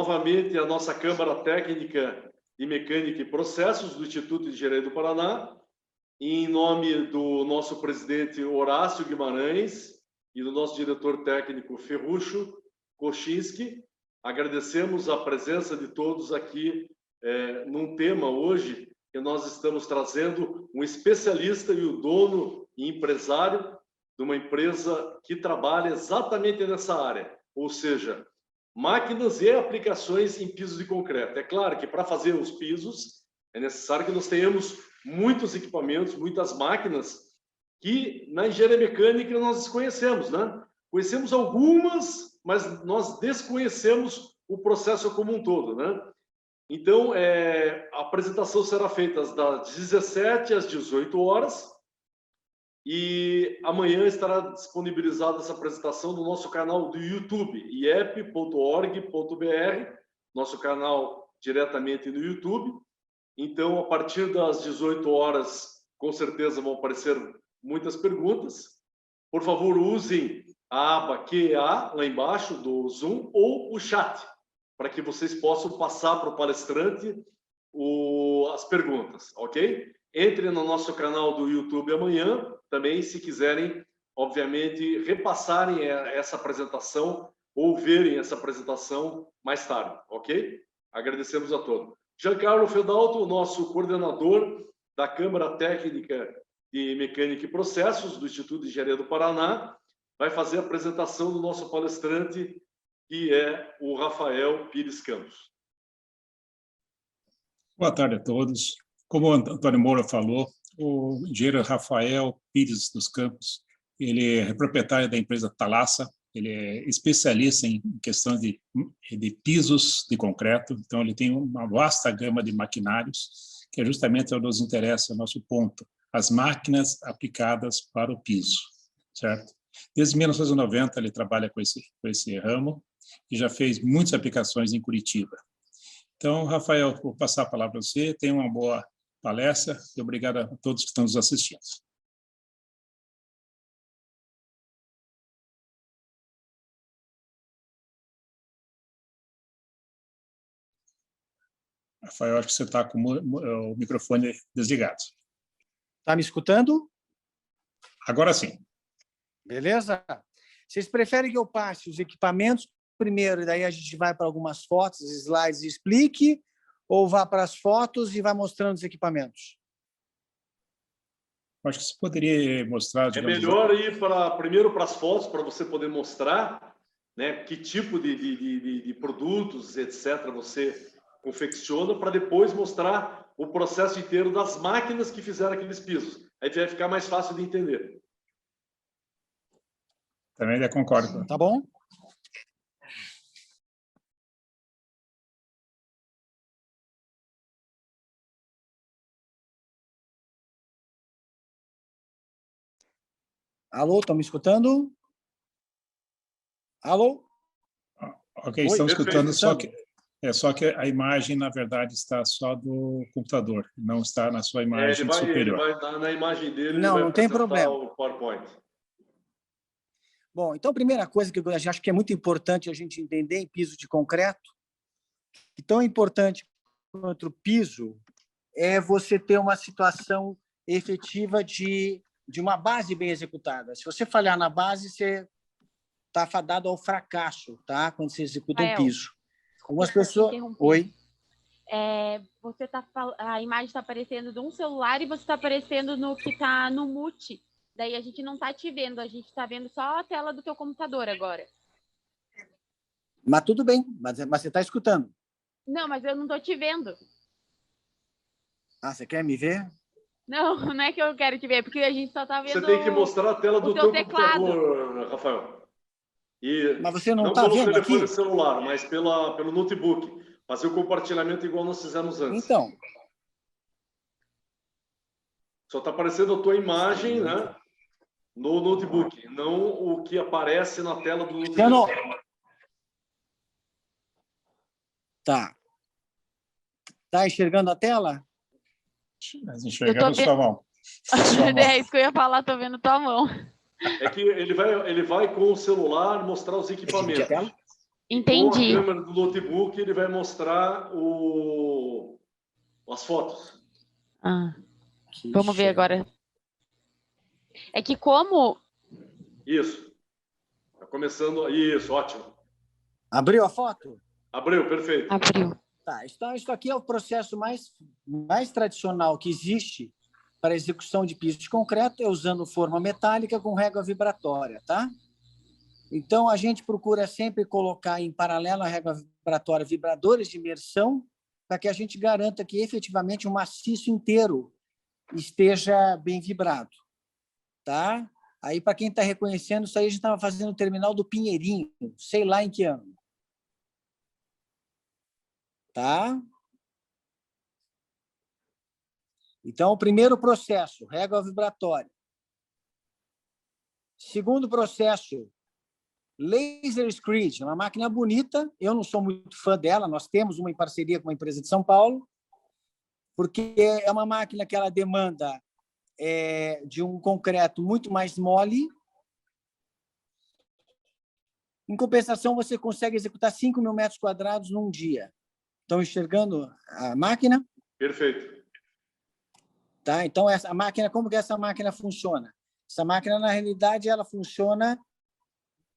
novamente a nossa Câmara Técnica de Mecânica e Processos do Instituto de Engenharia do Paraná, em nome do nosso presidente Horácio Guimarães e do nosso diretor técnico Ferruccio Kochinski. Agradecemos a presença de todos aqui num tema hoje que nós estamos trazendo um especialista e o dono e empresário de uma empresa que trabalha exatamente nessa área, ou seja, máquinas e aplicações em pisos de concreto. É claro que para fazer os pisos é necessário que nós tenhamos muitos equipamentos, muitas máquinas que na engenharia mecânica nós desconhecemos, né? Conhecemos algumas, mas nós desconhecemos o processo como um todo, né? Então, a apresentação será feita das 17 às 18 horas e amanhã estará disponibilizada essa apresentação no nosso canal do YouTube, iep.org.br, nosso canal diretamente no YouTube. Então, a partir das 18 horas, com certeza vão aparecer muitas perguntas. Por favor, usem a aba QA lá embaixo do Zoom ou o chat, para que vocês possam passar para o palestrante as perguntas, ok? Entrem no nosso canal do YouTube amanhã, também, se quiserem, obviamente, repassarem essa apresentação ou verem essa apresentação mais tarde, ok? Agradecemos a todos. Giancarlo Fedalto, nosso coordenador da Câmara Técnica de Mecânica e Processos do Instituto de Engenharia do Paraná, vai fazer a apresentação do nosso palestrante, que é o Rafael Pires Campos. Boa tarde a todos. Como o Antônio Moura falou, o engenheiro Rafael Pires dos Campos, ele é proprietário da empresa Thalassa, ele é especialista em questão de pisos de concreto, então ele tem uma vasta gama de maquinários, que é justamente o que nos interessa, o nosso ponto, as máquinas aplicadas para o piso, certo? Desde 1990 ele trabalha com esse ramo e já fez muitas aplicações em Curitiba. Então, Rafael, vou passar a palavra a você, tenha uma boa palestra e obrigado a todos que estão nos assistindo. Rafael, acho que você está com o microfone desligado. Está me escutando? Agora sim. Beleza? Vocês preferem que eu passe os equipamentos primeiro, e daí a gente vai para algumas fotos, slides e explique, ou vá para as fotos e vai mostrando os equipamentos? Acho que você poderia mostrar... É melhor ir primeiro para as fotos, para você poder mostrar, né, que tipo de produtos, etc., você confecciona, para depois mostrar o processo inteiro das máquinas que fizeram aqueles pisos. Aí vai ficar mais fácil de entender. Também concordo. Tá bom? Alô, estão me escutando? Alô? Ok, estamos escutando, só que a imagem, na verdade, está só do computador, não está na sua imagem superior. Ele vai na imagem dele, não tem problema. O PowerPoint. Bom, então a primeira coisa que eu acho que é muito importante a gente entender em piso de concreto, que tão importante quanto o piso, é você ter uma situação efetiva de uma base bem executada. Se você falhar na base, você está fadado ao fracasso, tá? Quando você executa um piso. Algumas pessoas... Oi? A imagem está aparecendo de um celular e você está aparecendo no que está no mute. Daí a gente não está te vendo, a gente está vendo só a tela do teu computador agora. Mas tudo bem, mas você está escutando. Não, mas eu não estou te vendo. Ah, você quer me ver? Não, não é que eu quero te ver, porque a gente só está vendo. Você tem que mostrar a tela do teu teclado. Computador, Rafael. Mas você não está vendo aqui? Não pelo telefone celular, mas pelo notebook. Fazer o compartilhamento igual nós fizemos antes. Então. Só está aparecendo a tua imagem, né, no notebook, não o que aparece na tela do notebook. Tá. Tá enxergando a tela? Mas enxergando sua mão. É isso que eu ia falar, tô vendo tua mão. É que ele vai com o celular mostrar os equipamentos. Entendi. Com a câmera do notebook, ele vai mostrar as fotos. Ah, vamos ver agora. É que como... Isso. Está começando. Isso, ótimo. Abriu a foto? Abriu, perfeito. Abriu. Tá, então, isso aqui é o processo mais tradicional que existe para execução de piso de concreto, é usando forma metálica com régua vibratória, tá? Então, a gente procura sempre colocar em paralelo à régua vibratória vibradores de imersão para que a gente garanta que, efetivamente, o maciço inteiro esteja bem vibrado, tá? Aí, para quem está reconhecendo, isso aí a gente estava fazendo o terminal do Pinheirinho, sei lá em que ano. Tá? Então, o primeiro processo, régua vibratória. Segundo processo, laser screed, uma máquina bonita. Eu não sou muito fã dela, nós temos uma em parceria com uma empresa de São Paulo, porque é uma máquina que ela demanda de um concreto muito mais mole. Em compensação, você consegue executar 5.000 metros quadrados num dia. Estão enxergando a máquina? Perfeito. Tá? Então, a máquina, como que essa máquina funciona? Essa máquina, na realidade, ela funciona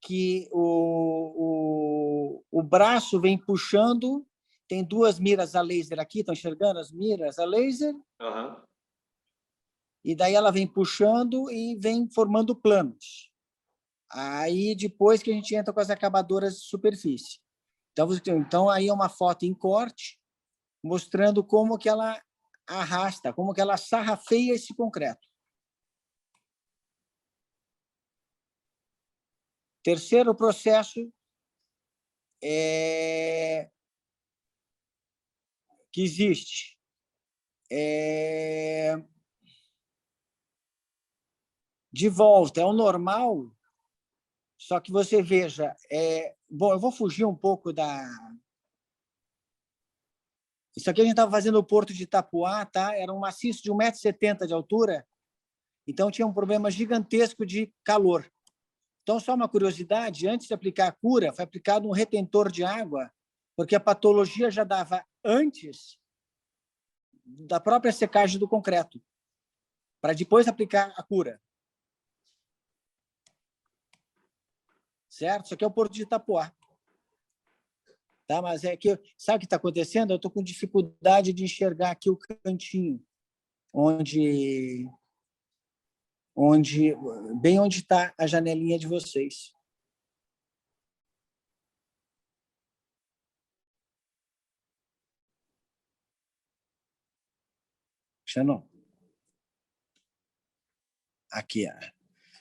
que o braço vem puxando, tem duas miras a laser aqui, estão enxergando as miras a laser? Uhum. E daí ela vem puxando e vem formando planos. Aí, depois que a gente entra com as acabadoras de superfície. Então aí é uma foto em corte, mostrando como que ela arrasta, como que ela sarrafeia esse concreto. Terceiro processo que existe de volta é o normal, só que você veja, bom, eu vou fugir um pouco da... Isso aqui a gente estava fazendo no Porto de Itapuá, tá? Era um maciço de 1,70 m de altura, então tinha um problema gigantesco de calor. Então, só uma curiosidade, antes de aplicar a cura, foi aplicado um retentor de água, porque a patologia já dava antes da própria secagem do concreto, para depois aplicar a cura. Certo? Isso aqui é o Porto de Itapuá. Tá? Mas é que, sabe o que está acontecendo? Eu estou com dificuldade de enxergar aqui o cantinho, bem onde está a janelinha de vocês. Xanon. Aqui,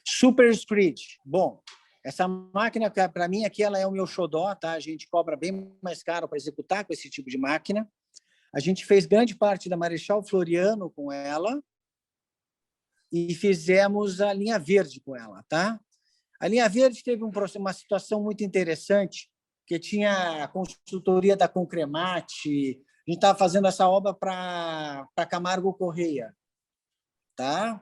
Super Screed. Bom, essa máquina, para mim, aqui ela é o meu xodó, tá? A gente cobra bem mais caro para executar com esse tipo de máquina. A gente fez grande parte da Marechal Floriano com ela e fizemos a linha verde com ela, tá? A linha verde teve uma situação muito interessante, que tinha a consultoria da Concremate, a gente estava fazendo essa obra para Camargo Correia, tá?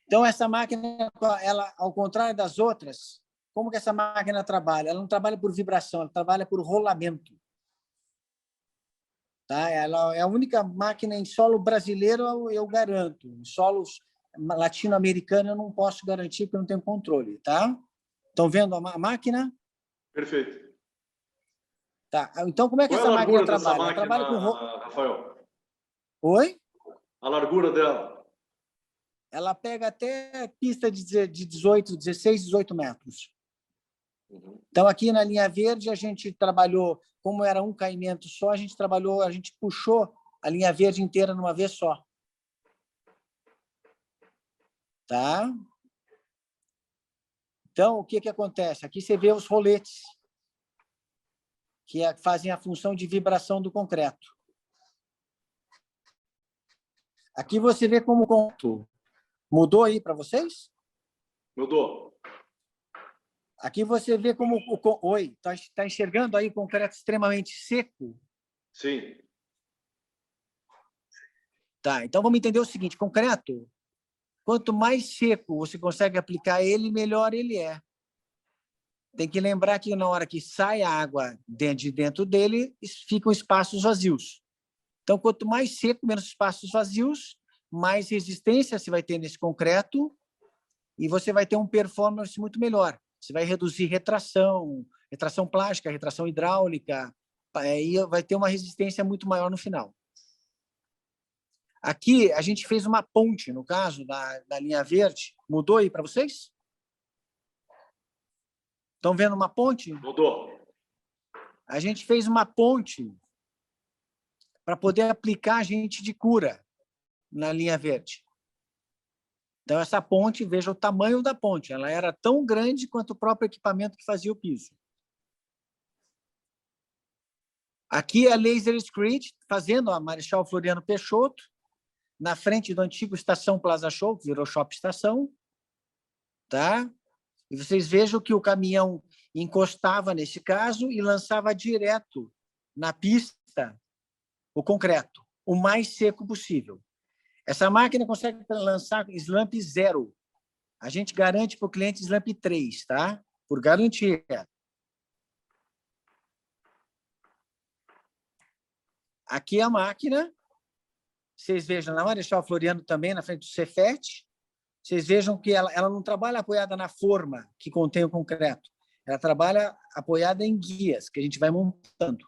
Então, essa máquina, ela, ao contrário das outras, como que essa máquina trabalha? Ela não trabalha por vibração, ela trabalha por rolamento. Tá? Ela é a única máquina em solo brasileiro, eu garanto. Em solos latino-americano, eu não posso garantir, porque eu não tenho controle. Tá? Estão vendo a máquina? Perfeito. Tá. Então, como é que Qual essa é a máquina largura dessa trabalha? máquina, Ela trabalha com... Rafael? Oi? A largura dela? Ela pega até pista de 16, 18 metros. Então, aqui na linha verde, a gente trabalhou, como era um caimento só, a gente puxou a linha verde inteira numa vez só. Tá? Então, o que acontece? Aqui você vê os roletes, que fazem a função de vibração do concreto. Aqui você vê como o concreto mudou aí para vocês? Mudou. Aqui você vê como... Oi, está enxergando aí o concreto extremamente seco? Sim. Tá, então vamos entender o seguinte, concreto, quanto mais seco você consegue aplicar ele, melhor ele é. tem que lembrar que na hora que sai a água de dentro dele, ficam espaços vazios. Então, quanto mais seco, menos espaços vazios, mais resistência você vai ter nesse concreto e você vai ter um performance muito melhor. Você vai reduzir retração plástica, retração hidráulica, e vai ter uma resistência muito maior no final. Aqui, a gente fez uma ponte, no caso da linha verde. Mudou aí para vocês? Estão vendo uma ponte? Mudou. A gente fez uma ponte para poder aplicar agente de cura na linha verde. Então, essa ponte, veja o tamanho da ponte. Ela era tão grande quanto o próprio equipamento que fazia o piso. Aqui é a Laser Screed, fazendo a Marechal Floriano Peixoto, na frente do antigo Estação Plaza Show, que virou Shopping Estação. Tá? E vocês vejam que o caminhão encostava, nesse caso, e lançava direto na pista o concreto, o mais seco possível. Essa máquina consegue lançar slump 0. A gente garante para o cliente slump 3, tá? Por garantia. Aqui é a máquina. Vocês vejam, na Marechal Floriano também, na frente do Cefet. Vocês vejam que ela não trabalha apoiada na forma que contém o concreto. Ela trabalha apoiada em guias, que a gente vai montando.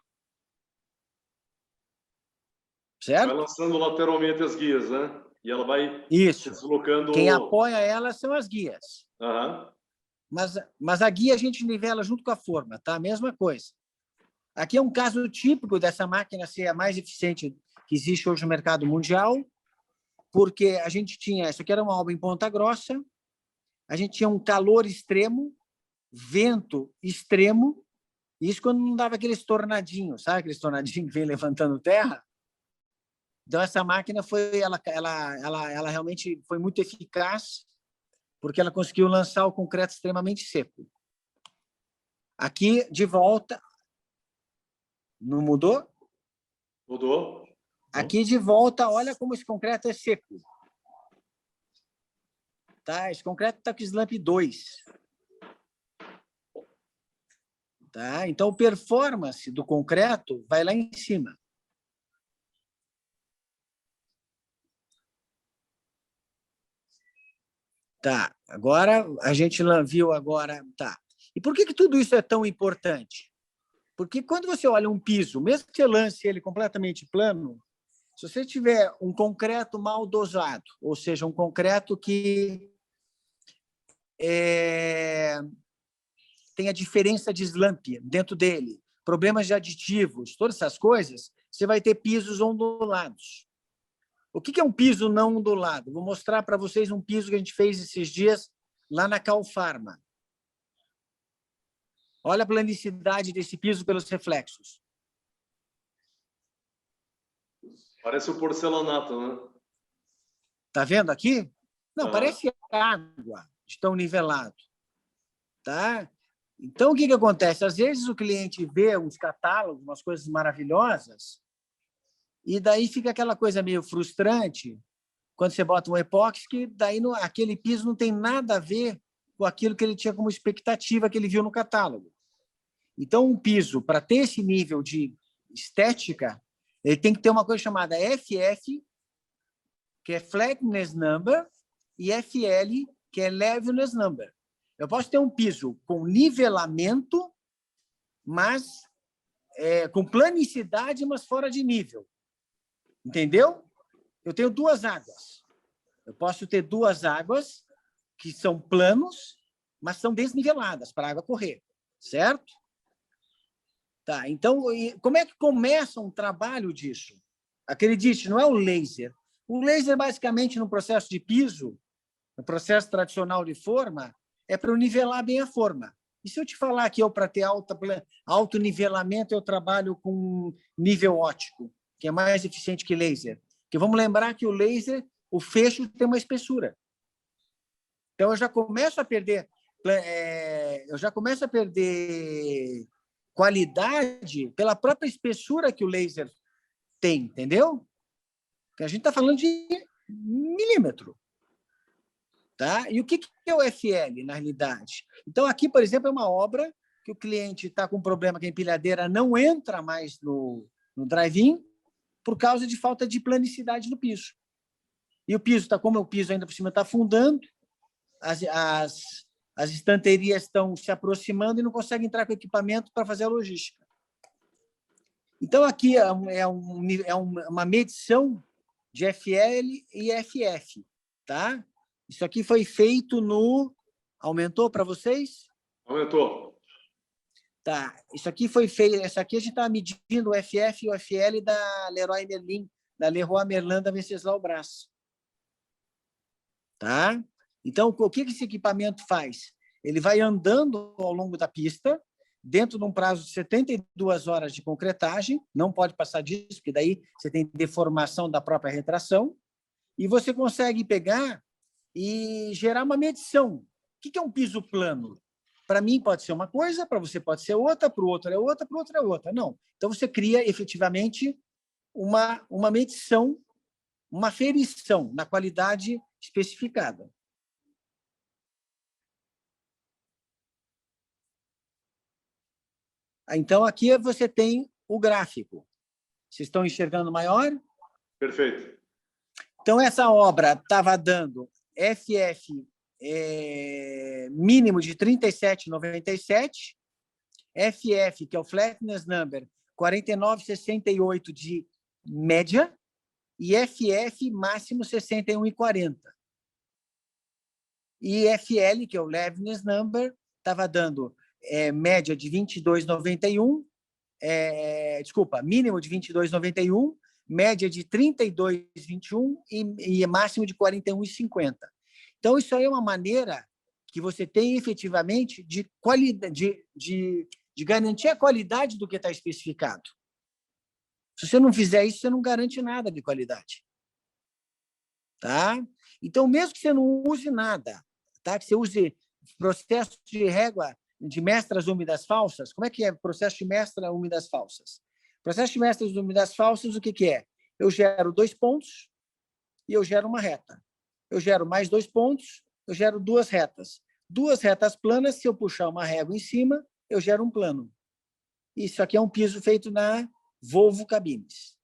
Certo? Vai lançando lateralmente as guias, né? E ela vai Isso. deslocando... Quem apoia ela são as guias. Uhum. Mas a guia a gente nivela junto com a forma, tá? Mesma coisa. Aqui é um caso típico dessa máquina ser a mais eficiente que existe hoje no mercado mundial, porque a gente tinha... Isso aqui era uma obra em Ponta Grossa, a gente tinha um calor extremo, vento extremo, isso quando não dava aqueles tornadinhos, sabe aqueles tornadinhos que vem levantando terra? Então, essa máquina ela realmente foi muito eficaz, porque ela conseguiu lançar o concreto extremamente seco. Aqui, de volta... Não mudou? Mudou. Aqui, de volta, olha como esse concreto é seco. Tá? Esse concreto está com slump 2. Tá? Então, a performance do concreto vai lá em cima. Tá, agora a gente viu agora, tá. E por que tudo isso é tão importante? Porque quando você olha um piso, mesmo que você lance ele completamente plano, se você tiver um concreto mal dosado, ou seja, um concreto que tenha diferença de slump dentro dele, problemas de aditivos, todas essas coisas, você vai ter pisos ondulados. O que é um piso não ondulado? Vou mostrar para vocês um piso que a gente fez esses dias lá na Calfarma. Olha a planicidade desse piso pelos reflexos. Parece um porcelanato, né? Tá vendo aqui? Não, Ah. parece água de tão nivelado. Tá? Então, o que acontece? Às vezes o cliente vê uns catálogos, umas coisas maravilhosas, e daí fica aquela coisa meio frustrante quando você bota um epóxi, que daí aquele piso não tem nada a ver com aquilo que ele tinha como expectativa que ele viu no catálogo. Então, um piso, para ter esse nível de estética, ele tem que ter uma coisa chamada FF, que é Flatness Number, e FL, que é Levelness Number. Eu posso ter um piso com nivelamento, mas com planicidade, mas fora de nível. Entendeu? Eu tenho duas águas. Eu posso ter duas águas que são planos, mas são desniveladas para a água correr, certo? Tá, então, como é que começa um trabalho disso? Acredite, não é o laser. O laser, basicamente, no processo de piso, no processo tradicional de forma, é para nivelar bem a forma. E se eu te falar que para ter alto nivelamento, eu trabalho com nível óptico, que é mais eficiente que laser? Porque vamos lembrar que o laser, o fecho tem uma espessura. Então, eu já começo a perder qualidade pela própria espessura que o laser tem, entendeu? Porque a gente está falando de milímetro. Tá? E o que é o FL, na realidade? Então, aqui, por exemplo, é uma obra que o cliente está com um problema que a empilhadeira não entra mais no drive-in por causa de falta de planicidade no piso. E o piso está, como o piso ainda por cima está afundando, as estanterias estão se aproximando e não conseguem entrar com equipamento para fazer a logística. Então, aqui é uma medição de FL e FF. Tá? Isso aqui foi feito no... Aumentou para vocês? Aumentou. Tá. Isso aqui foi feito... Essa aqui a gente está medindo o FF e o FL da Leroy Merlin, da Leroy Merlin da Venceslau Brás. Tá? Então, o que esse equipamento faz? Ele vai andando ao longo da pista, dentro de um prazo de 72 horas de concretagem, não pode passar disso, porque daí você tem deformação da própria retração, e você consegue pegar e gerar uma medição. O que é um piso plano? Para mim pode ser uma coisa, para você pode ser outra, para o outro é outra, para o outro é outra. Não. Então, você cria efetivamente uma medição, uma ferição na qualidade especificada. Então, aqui você tem o gráfico. Vocês estão enxergando maior? Perfeito. Então, essa obra estava dando FF mínimo de 37,97, FF, que é o Flatness Number, 49,68 de média, e FF máximo 61,40. E FL, que é o Levenes Number, estava dando média de 22,91, desculpa, mínimo de 22,91, média de 32,21 e máximo de 41,50. Então, isso aí é uma maneira que você tem efetivamente de garantir a qualidade do que está especificado. Se você não fizer isso, você não garante nada de qualidade. Tá? Então, mesmo que você não use nada, tá? Que você use processo de régua de mestras úmidas falsas, como é que é o processo de mestra úmidas falsas? Processo de mestras úmidas falsas, o que é? Eu gero 2 pontos e eu gero uma reta. Eu gero mais 2 pontos, eu gero 2 retas. 2 retas planas, se eu puxar uma régua em cima, eu gero um plano. Isso aqui é um piso feito na Volvo Cabines.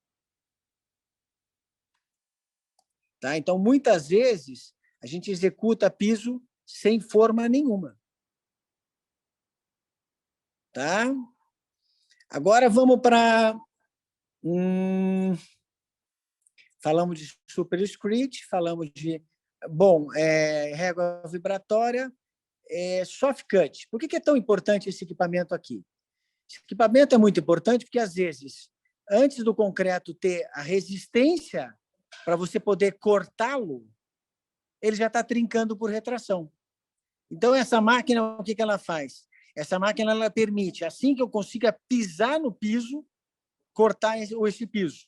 Tá? Então, muitas vezes, a gente executa piso sem forma nenhuma. Tá? Agora, vamos para... falamos de superscript, falamos de... Bom, régua vibratória, soft cut. Por que é tão importante esse equipamento aqui? Esse equipamento é muito importante porque, às vezes, antes do concreto ter a resistência para você poder cortá-lo, ele já está trincando por retração. Então, essa máquina, o que ela faz? Essa máquina ela permite, assim que eu consiga pisar no piso, cortar esse piso.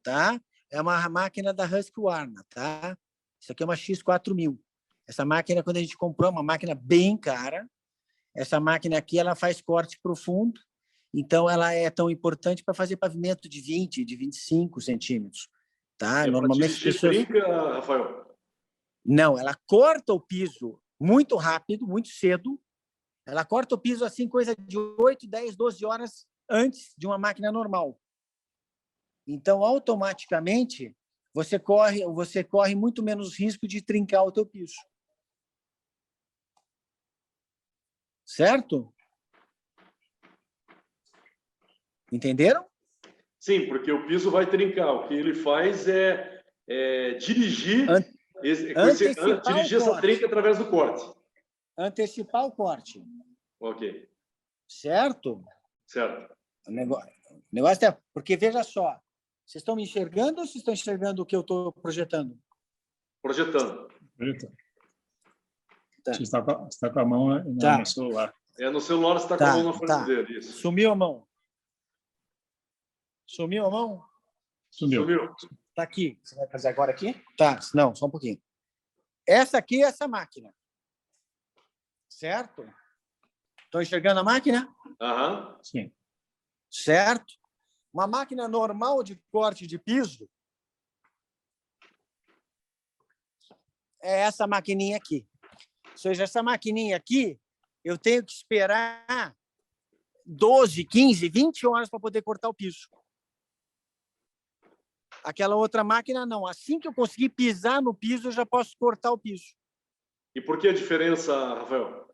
Tá? É uma máquina da Husqvarna. Tá? Isso aqui é uma X4000. Essa máquina, quando a gente comprou, é uma máquina bem cara. Essa máquina aqui ela faz corte profundo, então ela é tão importante para fazer pavimento de 20, de 25 centímetros. Tá? Normalmente as pessoas... trinca, Rafael? Não, ela corta o piso muito rápido, muito cedo. Ela corta o piso assim, coisa de 8, 10, 12 horas antes de uma máquina normal. Então, automaticamente, você corre muito menos risco de trincar o teu piso. Certo? Entenderam? Sim, porque o piso vai trincar. O que ele faz é dirigir, dirigir essa trinca através do corte. Antecipar o corte. Ok. Certo? Certo. O negócio é... Porque, veja só, vocês estão me enxergando ou vocês estão enxergando o que eu estou projetando? Projetando. Tá. Você está com a mão no celular. No celular você está com a mão na frente dele. Isso. Sumiu a mão. Sumiu a mão? Sumiu. Está aqui. Você vai fazer agora aqui? Tá, não, só um pouquinho. Essa aqui é essa máquina. Certo? Estão enxergando a máquina? Aham. Sim. Certo? Uma máquina normal de corte de piso, é essa maquininha aqui. Ou seja, essa maquininha aqui, eu tenho que esperar 12, 15, 20 horas para poder cortar o piso. Aquela outra máquina, não. Assim que eu conseguir pisar no piso, eu já posso cortar o piso. E por que a diferença, Rafael?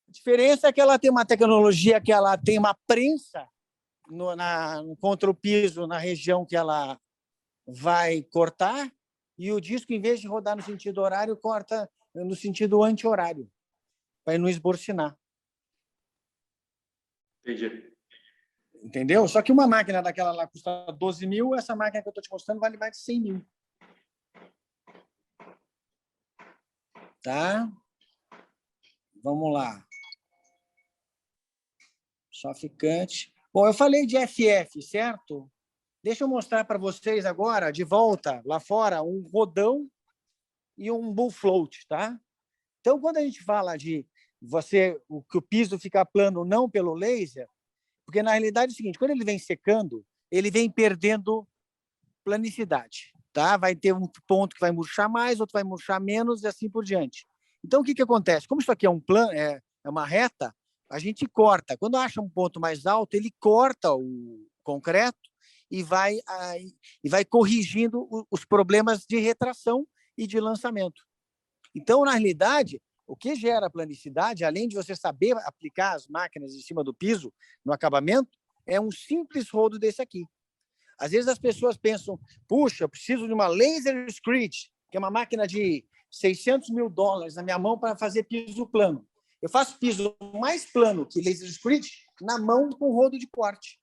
A diferença é que ela tem uma tecnologia, que ela tem uma prensa contra o piso na região que ela vai cortar, e o disco, em vez de rodar no sentido horário, corta no sentido anti-horário, para não esborcinar. Entendi. Entendeu? Só que uma máquina daquela lá custa 12 mil, essa máquina que eu estou te mostrando vale mais de 100 mil. Tá? Vamos lá. Só ficante. Bom, eu falei de FF, certo? Deixa eu mostrar para vocês agora, de volta, lá fora, um rodão e um bull float, tá? Então, quando a gente fala de que o piso fica plano não pelo laser, porque na realidade é o seguinte, quando ele vem secando, ele vem perdendo planicidade, tá? Vai ter um ponto que vai murchar mais, outro vai murchar menos e assim por diante. Então, o que acontece? Como isso aqui é um plano, é uma reta, a gente corta. Quando acha um ponto mais alto, ele corta o concreto e vai corrigindo os problemas de retração e de lançamento. Então, na realidade, o que gera planicidade, além de você saber aplicar as máquinas em cima do piso, no acabamento, é um simples rodo desse aqui. Às vezes as pessoas pensam, puxa, eu preciso de uma laser screed, que é uma máquina de $600 mil na minha mão para fazer piso plano. Eu faço piso mais plano que laser screed na mão com rodo de corte.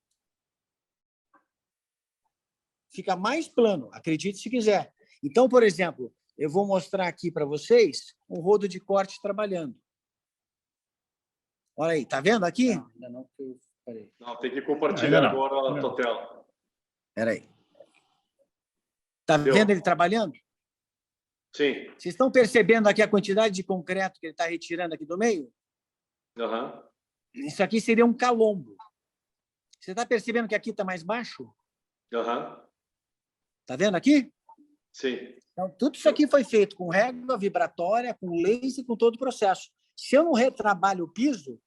Fica mais plano, acredite se quiser. Então, por exemplo, eu vou mostrar aqui para vocês um rodo de corte trabalhando. Olha aí, tá vendo aqui? Não, ainda não. Peraí. Não, tem que compartilhar não. agora a tua tela. Peraí. Tá vendo ele trabalhando? Sim. Vocês estão percebendo aqui a quantidade de concreto que ele está retirando aqui do meio? Uhum. Isso aqui seria um calombo. Você está percebendo que aqui está mais baixo? Uhum. Tá vendo aqui? Sim. Então, tudo isso aqui foi feito com régua vibratória, com laser, com todo o processo. Se eu não retrabalho o piso,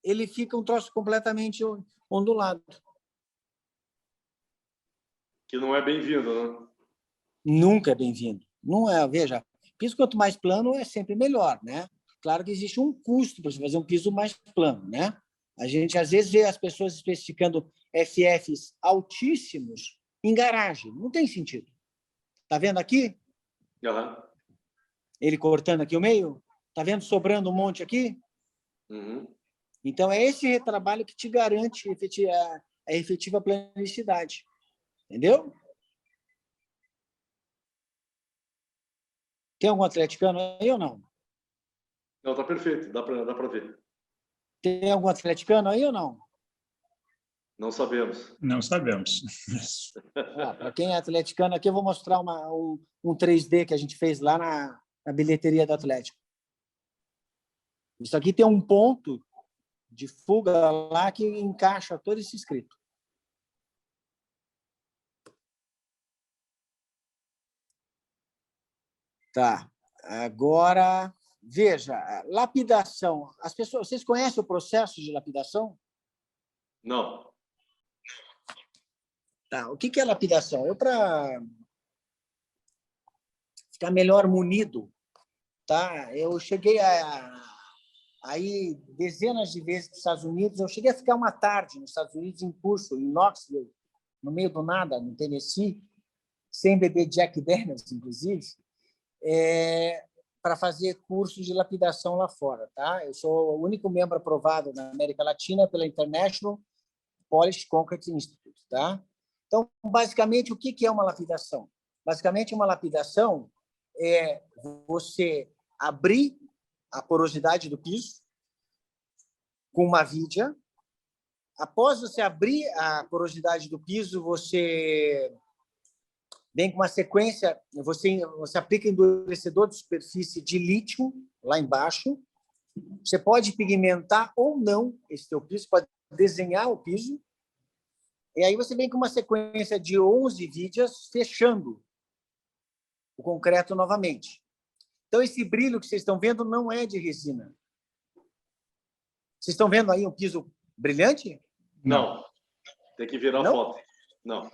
ele fica um troço completamente ondulado. Que não é bem-vindo, né? Nunca é bem-vindo. Não é, veja, piso quanto mais plano é sempre melhor, né? Claro que existe um custo para você fazer um piso mais plano, né? A gente às vezes vê as pessoas especificando FFs altíssimos em garagem. Não tem sentido. Tá vendo aqui? Uhum. Ele cortando aqui o meio? Tá vendo sobrando um monte aqui? Uhum. Então, é esse retrabalho que te garante a efetiva planicidade. Entendeu? Tem algum atleticano aí ou não? Não, tá perfeito. Dá para ver. Tem algum atleticano aí ou não? Não sabemos. Não sabemos. Para quem é atleticano aqui, eu vou mostrar um 3D que a gente fez lá na bilheteria do Atlético. Isso aqui tem um ponto de fuga lá que encaixa todo esse escrito. Tá. Agora, veja, lapidação. As pessoas, vocês conhecem o processo de lapidação? Não. Tá. O que é lapidação? Para ficar melhor munido, tá? Eu cheguei aí dezenas de vezes nos Estados Unidos. Eu cheguei a ficar uma tarde nos Estados Unidos em curso, em Knoxville, no meio do nada, no Tennessee, sem beber Jack Daniels, inclusive, para fazer cursos de lapidação lá fora, tá? Eu sou o único membro aprovado na América Latina pela International Polished Concrete Institute, tá? Então, basicamente, o que é uma lapidação? Basicamente, uma lapidação é você abrir a porosidade do piso com uma vidia. Após você abrir a porosidade do piso, você vem com uma sequência, você aplica endurecedor de superfície de lítio lá embaixo. Você pode pigmentar ou não esse teu piso, pode desenhar o piso. E aí você vem com uma sequência de 11 vidias fechando o concreto novamente. Então, esse brilho que vocês estão vendo não é de resina. Vocês estão vendo aí um piso brilhante? Não. Tem que virar Não? foto. Não.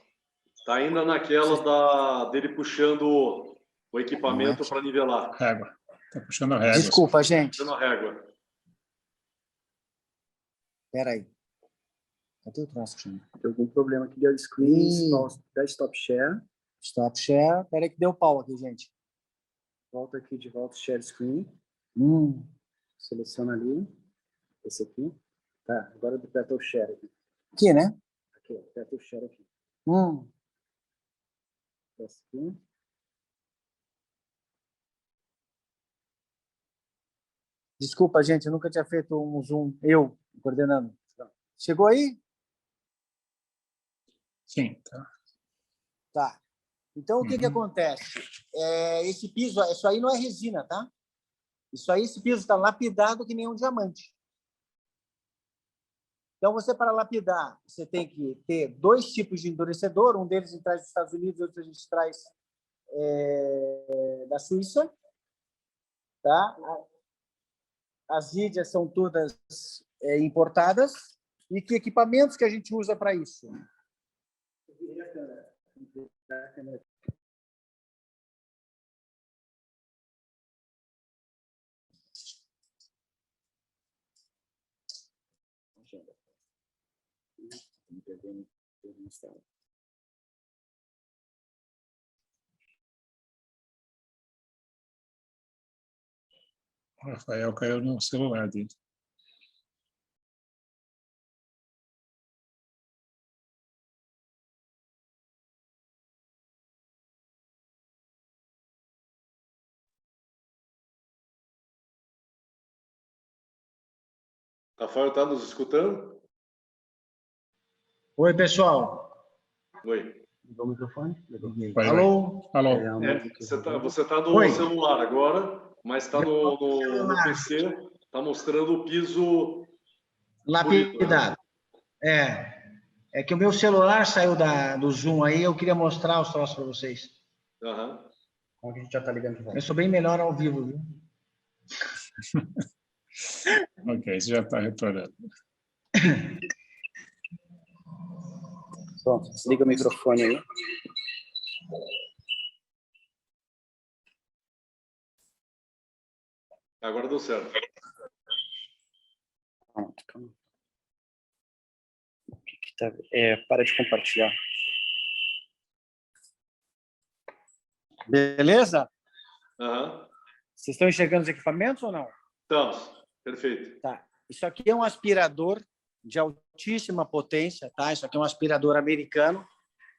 Tá ainda naquela dele puxando o equipamento para nivelar. Régua. Está puxando a régua. Desculpa, gente. Puxando a régua. Espera aí. Cadê o troço, Xande? Tem algum problema aqui, deu screen, dá stop share. Stop share. Espera aí que deu pau aqui, gente. Volta aqui de volta, share screen. Seleciona ali. Esse aqui. Tá, agora aperta o share aqui. Aqui, né? Aqui, aperta o share aqui. Esse aqui. Desculpa, gente, eu nunca tinha feito um zoom. Eu, coordenando. Chegou aí? Sim, tá. Tá. Então, o que acontece? Esse piso, isso aí não é resina, tá? Isso aí, esse piso está lapidado que nem um diamante. Então, você, para lapidar, você tem que ter 2 tipos de endurecedor. Um deles a gente traz dos Estados Unidos, outro a gente traz da Suíça. Tá? As ídias são todas importadas. E que equipamentos que a gente usa para isso? O Rafael caiu no celular dele. Rafael, está nos escutando? Oi, pessoal. Oi. Ligou o microfone? Ligou. Vai. Alô? Alô. Você tá no Oi. celular agora, mas está no PC, está mostrando o piso Lapidado. É que o meu celular saiu do Zoom aí, eu queria mostrar os troços para vocês. Aham. Como que a gente já tá ligando de volta? Eu sou bem melhor ao vivo, viu? Ok, você já está retornando. Pronto, desliga o microfone aí. Agora deu certo. Pronto, calma. Para de compartilhar. Beleza? Aham. Vocês estão enxergando os equipamentos ou não? Estamos. Perfeito. Tá. Isso aqui é um aspirador de altíssima potência, tá? Isso aqui é um aspirador americano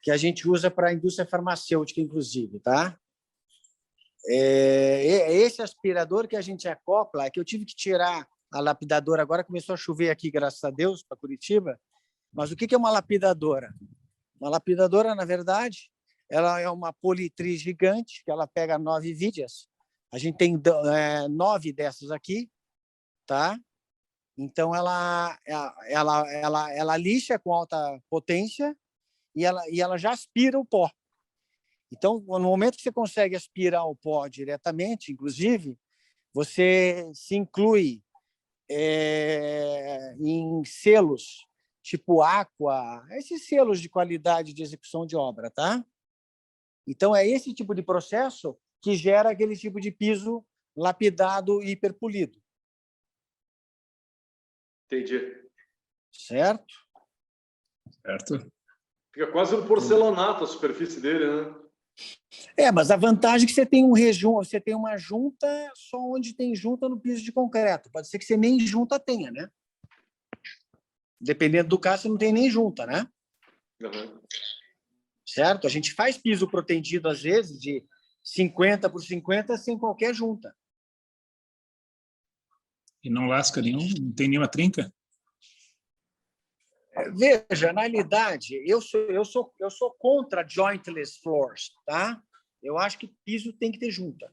que a gente usa para a indústria farmacêutica, inclusive, tá? Esse aspirador que a gente acopla, é que eu tive que tirar a lapidadora, agora começou a chover aqui, graças a Deus, para Curitiba, mas o que é uma lapidadora? Uma lapidadora, na verdade, ela é uma politriz gigante, que ela pega 9 vigas, a gente tem 9 dessas aqui, tá? Então, ela lixa com alta potência e ela já aspira o pó. Então, no momento que você consegue aspirar o pó diretamente, inclusive, você se inclui em selos tipo Aqua, esses selos de qualidade de execução de obra, tá? Então, é esse tipo de processo que gera aquele tipo de piso lapidado e hiperpolido. Entendi. Certo? Certo? Fica quase um porcelanato a superfície dele, né? Mas a vantagem é que você tem você tem uma junta só onde tem junta no piso de concreto. Pode ser que você nem junta tenha, né? Dependendo do caso, você não tem nem junta, né? Uhum. Certo? A gente faz piso protendido, às vezes, de 50 por 50 sem qualquer junta. E não lasca nenhum? Não tem nenhuma trinca? Veja, na realidade, eu sou contra jointless floors, tá? Eu acho que piso tem que ter junta.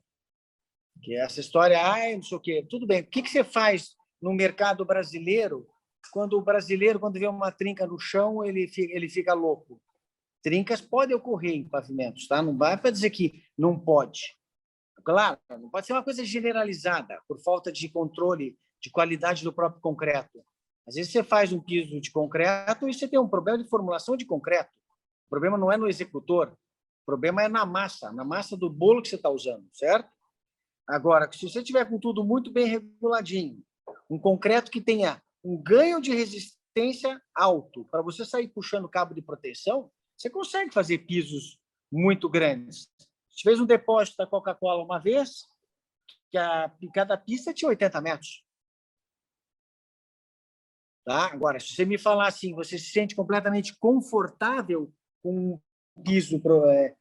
Que essa história, não sei o quê. Tudo bem. O que você faz no mercado brasileiro quando o brasileiro, quando vê uma trinca no chão, ele fica louco? Trincas podem ocorrer em pavimentos, tá? Não vai para dizer que não pode. Claro, não pode ser uma coisa generalizada, por falta de controle de qualidade do próprio concreto. Às vezes você faz um piso de concreto e você tem um problema de formulação de concreto. O problema não é no executor, o problema é na massa do bolo que você está usando, certo? Agora, se você tiver com tudo muito bem reguladinho, um concreto que tenha um ganho de resistência alto, para você sair puxando cabo de proteção, você consegue fazer pisos muito grandes. A gente fez um depósito da Coca-Cola uma vez, que cada pista tinha 80 metros. Tá? Agora, se você me falar assim, você se sente completamente confortável com um piso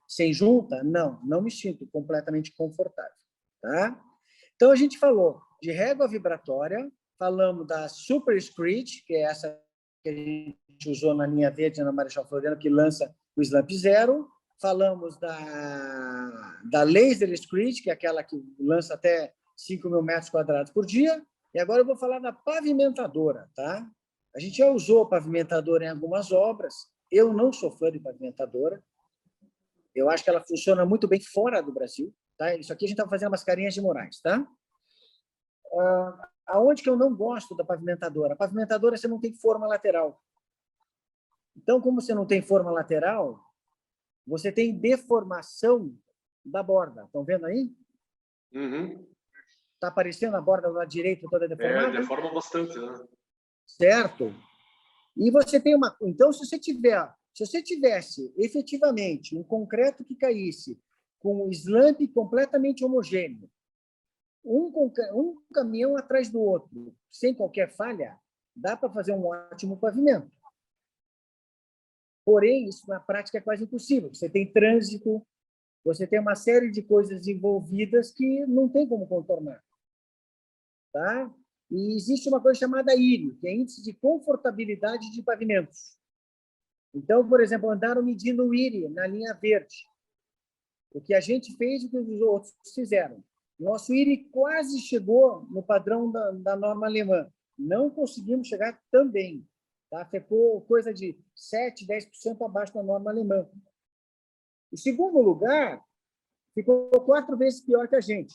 sem junta? Não me sinto completamente confortável. Tá? Então, a gente falou de régua vibratória, falamos da Super Screed, que é essa que a gente usou na linha verde, na Marechal Floriano, que lança o Slump Zero. Falamos da Laser Screed, que é aquela que lança até 5.000 metros quadrados por dia. E agora eu vou falar da pavimentadora. Tá? A gente já usou pavimentadora em algumas obras. Eu não sou fã de pavimentadora. Eu acho que ela funciona muito bem fora do Brasil. Tá? Isso aqui a gente está fazendo umas carinhas de Moraes. Tá? Aonde que eu não gosto da pavimentadora? A pavimentadora você não tem forma lateral. Então, como você não tem forma lateral, você tem deformação da borda. Estão vendo aí? Está aparecendo a borda do lado direito toda deformada? Deforma bastante, né? Certo. E você tem uma... Então, se você tivesse efetivamente um concreto que caísse com um slump completamente homogêneo, um caminhão atrás do outro, sem qualquer falha, dá para fazer um ótimo pavimento. Porém, isso na prática é quase impossível. Você tem trânsito, você tem uma série de coisas envolvidas que não tem como contornar. Tá? E existe uma coisa chamada IRI, que é Índice de Confortabilidade de Pavimentos. Então, por exemplo, andaram medindo o IRI na linha verde. O que a gente fez e o que os outros fizeram. Nosso IRI quase chegou no padrão da norma alemã. Não conseguimos chegar também. Tá? Ficou coisa de 7%, 10% abaixo da norma alemã. O segundo lugar ficou 4 vezes pior que a gente.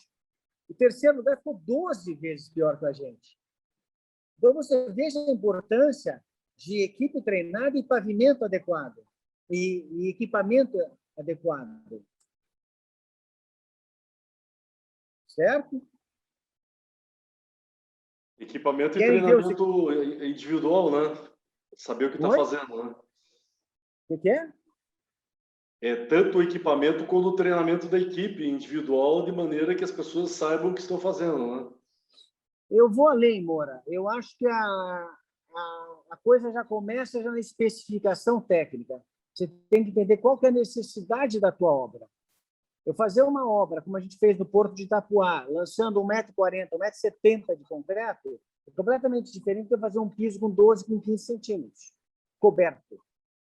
O terceiro lugar ficou 12 vezes pior que a gente. Então, você veja a importância de equipe treinada e pavimento adequado. E equipamento adequado. Certo? Equipamento e treinamento individual, né? Saber o que está fazendo, né? O que é? Tanto o equipamento quanto o treinamento da equipe individual, de maneira que as pessoas saibam o que estão fazendo, né? Eu vou além, Moura. Eu acho que a coisa já começa já na especificação técnica. Você tem que entender qual que é a necessidade da tua obra. Eu fazer uma obra, como a gente fez no Porto de Itapuá, lançando 1,40 m, 1,70 m de concreto, é completamente diferente de eu fazer um piso com 12, com 15 centímetros, coberto.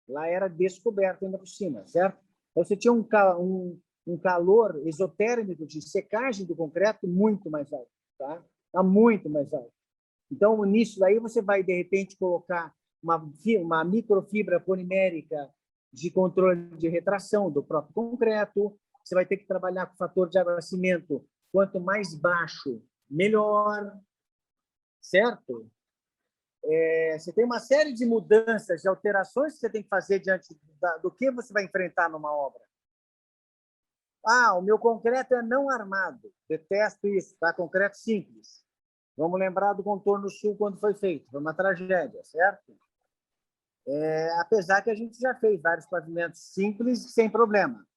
Lá era descoberto ainda por cima, certo? Então, você tinha um calor exotérmico de secagem do concreto muito mais alto, tá? Tá muito mais alto. Então, nisso daí, você vai, de repente, colocar uma microfibra polimérica de controle de retração do próprio concreto. Você vai ter que trabalhar com o fator de água-cimento. Quanto mais baixo, melhor. Certo? Você tem uma série de mudanças, de alterações que você tem que fazer diante do que você vai enfrentar numa obra. O meu concreto é não armado. Detesto isso, tá? Concreto simples. Vamos lembrar do contorno sul quando foi feito. Foi uma tragédia, certo? Apesar que a gente já fez vários pavimentos simples sem problema.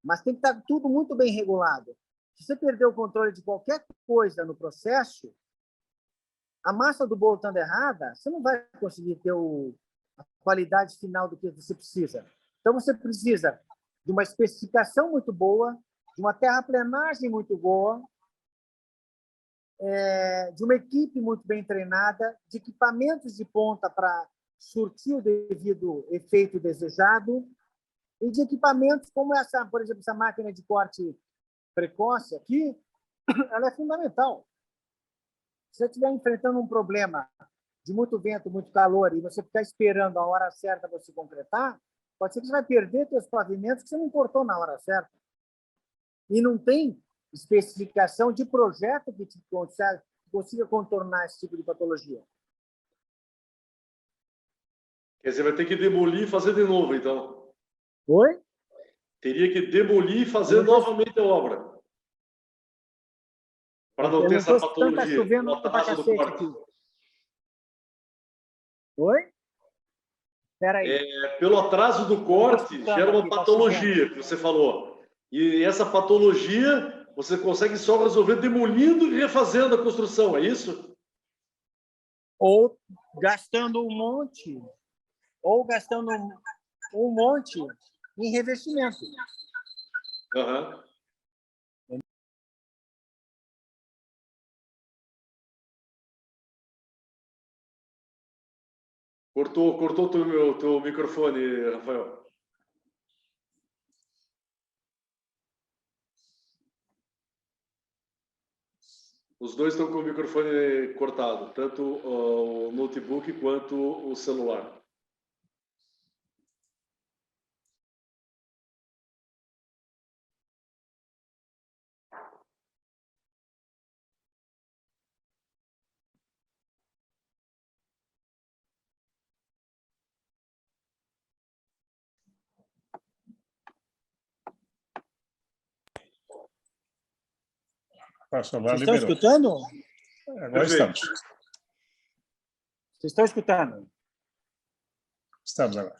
Mas tem que estar tudo muito bem regulado. Se você perder o controle de qualquer coisa no processo, a massa do bolo estando errada, você não vai conseguir ter a qualidade final do que você precisa. Então, você precisa de uma especificação muito boa, de uma terraplenagem muito boa, de uma equipe muito bem treinada, de equipamentos de ponta para surtir o devido efeito desejado, e de equipamentos como essa, por exemplo, essa máquina de corte precoce aqui, ela é fundamental. Se você estiver enfrentando um problema de muito vento, muito calor, e você ficar esperando a hora certa para se concretar, Pode ser que você vai perder seus pavimentos que você não cortou na hora certa. E não tem especificação de projeto que te consiga contornar esse tipo de patologia. Quer dizer, vai ter que demolir e fazer de novo, então. Oi? Teria que demolir e fazer novamente a obra. Para não ter essa patologia. Tá chovendo o atraso do cacete corte. aqui. Oi? Espera aí. Pelo atraso do corte, gera uma patologia, que você falou. E essa patologia, você consegue só resolver demolindo e refazendo a construção, é isso? Ou gastando um monte, em revestimento. Aham. Cortou teu microfone, Rafael. Os dois estão com o microfone cortado, tanto o notebook quanto o celular. Posso falar? Vocês estão Liberou. escutando? Agora estamos. Vocês estão escutando? Estamos agora.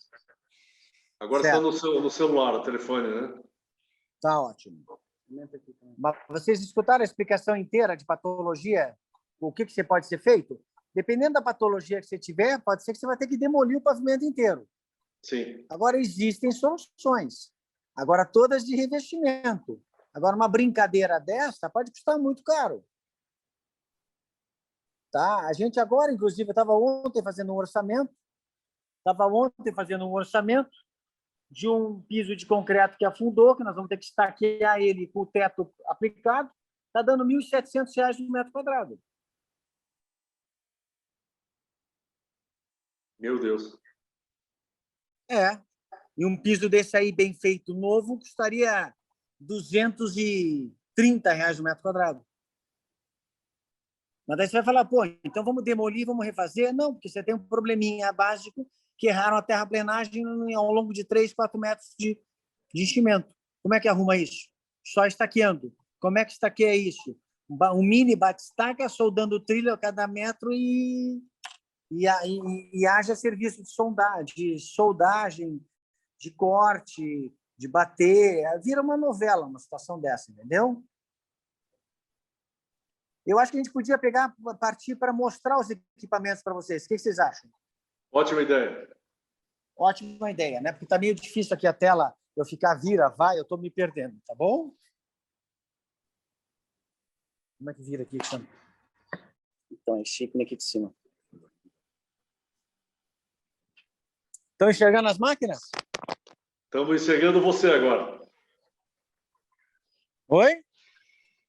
Agora Certo. está no celular, o telefone, né? Tá ótimo. Mas vocês escutaram a explicação inteira de patologia? O que você pode ser feito? Dependendo da patologia que você tiver, pode ser que você vai ter que demolir o pavimento inteiro. Sim. Agora, existem soluções. Agora, todas de revestimento. Agora, uma brincadeira dessa pode custar muito caro. Tá? A gente agora, inclusive, eu estava ontem fazendo um orçamento de um piso de concreto que afundou, que nós vamos ter que estaquear ele com o teto aplicado. Está dando R$ 1.700 no metro quadrado. Meu Deus. É. E um piso desse aí, bem feito, novo, custaria R$ 230 no metro quadrado. Mas daí você vai falar, pô, então vamos demolir, vamos refazer? Não, porque você tem um probleminha básico que erraram a terraplenagem ao longo de 3, 4 metros de enchimento. Como é que arruma isso? Só estaqueando. Como é que estaqueia isso? Um mini bate-estaca, soldando trilha a cada metro e haja serviço de soldagem, de corte, de bater. Vira uma novela, uma situação dessa, entendeu? Eu acho que a gente podia partir para mostrar os equipamentos para vocês. O que vocês acham? Ótima ideia. Ótima ideia, né? Porque está meio difícil aqui a tela, eu ficar vai, eu estou me perdendo, tá bom? Como é que vira aqui? Então, esse ícone aqui de cima. Estão enxergando as máquinas? Estamos enxergando você agora. Oi?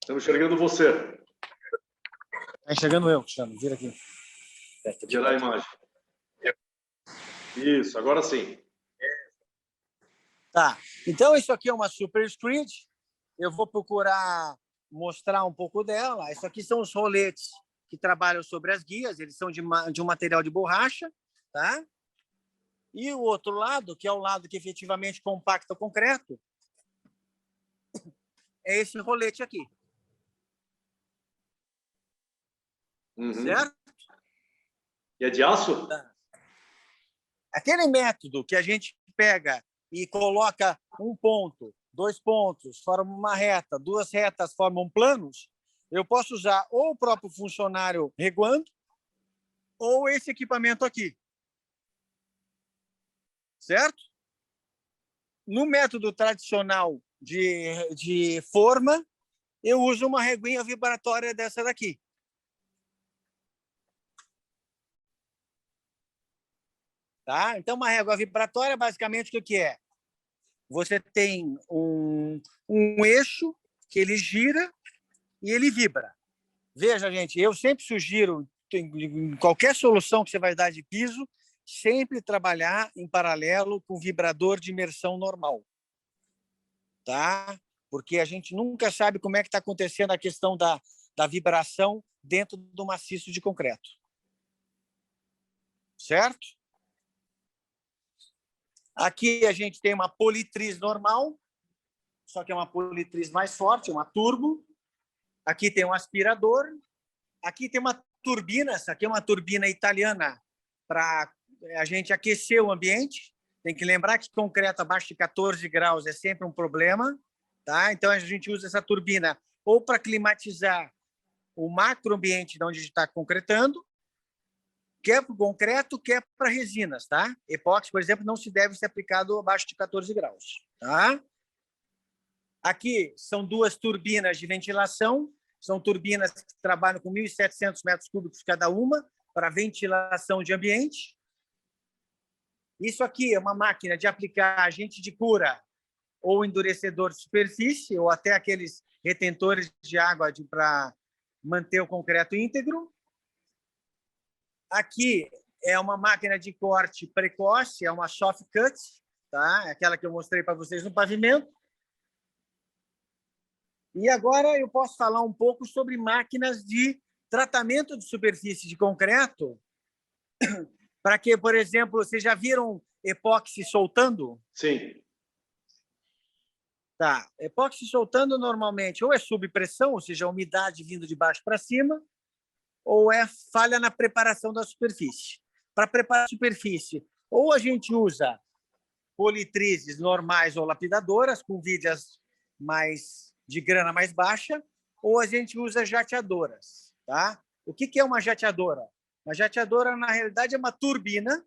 Estamos enxergando você. Está enxergando eu, Cristiano. Vira aqui. Tirar a imagem. Isso, agora sim. Tá. Então, isso aqui é uma super screed. Eu vou procurar mostrar um pouco dela. Isso aqui são os roletes que trabalham sobre as guias. Eles são de um material de borracha, tá? E o outro lado, que é o lado que efetivamente compacta o concreto, é esse rolete aqui. Uhum. Certo? E é de aço? Aquele método que a gente pega e coloca um ponto, 2 pontos, forma uma reta, 2 retas formam planos, eu posso usar ou o próprio funcionário reguando ou esse equipamento aqui. Certo? No método tradicional de forma, eu uso uma reguinha vibratória dessa daqui. Tá? Então, uma régua vibratória, basicamente, o que é? Você tem um eixo que ele gira e ele vibra. Veja, gente, eu sempre sugiro, em qualquer solução que você vai dar de piso, sempre trabalhar em paralelo com vibrador de imersão normal, tá? Porque a gente nunca sabe como é que está acontecendo a questão da vibração dentro do maciço de concreto. Certo? Aqui a gente tem uma politriz normal, só que é uma politriz mais forte, uma turbo. Aqui tem um aspirador. Aqui tem uma turbina, essa aqui é uma turbina italiana para a gente aquecer o ambiente. Tem que lembrar que concreto abaixo de 14 graus é sempre um problema, tá? Então a gente usa essa turbina ou para climatizar o macroambiente de onde a gente está concretando, quer para o concreto, quer para resinas, tá? Epóxi, por exemplo, não se deve ser aplicado abaixo de 14 graus, tá? Aqui são duas turbinas de ventilação, são turbinas que trabalham com 1.700 metros cúbicos cada uma para ventilação de ambiente. Isso aqui é uma máquina de aplicar agente de cura ou endurecedor de superfície, ou até aqueles retentores de água para manter o concreto íntegro. Aqui é uma máquina de corte precoce, é uma soft cut, tá? É aquela que eu mostrei para vocês no pavimento. E agora eu posso falar um pouco sobre máquinas de tratamento de superfície de concreto, para que, por exemplo, vocês já viram epóxi soltando? Sim. Tá. Epóxi soltando normalmente ou é subpressão, ou seja, a umidade vindo de baixo para cima, ou é falha na preparação da superfície. Para preparar a superfície, ou a gente usa politrizes normais ou lapidadoras, com vidas de grana mais baixa, ou a gente usa jateadoras. Tá? O que é uma jateadora? Uma jateadora, na realidade, é uma turbina.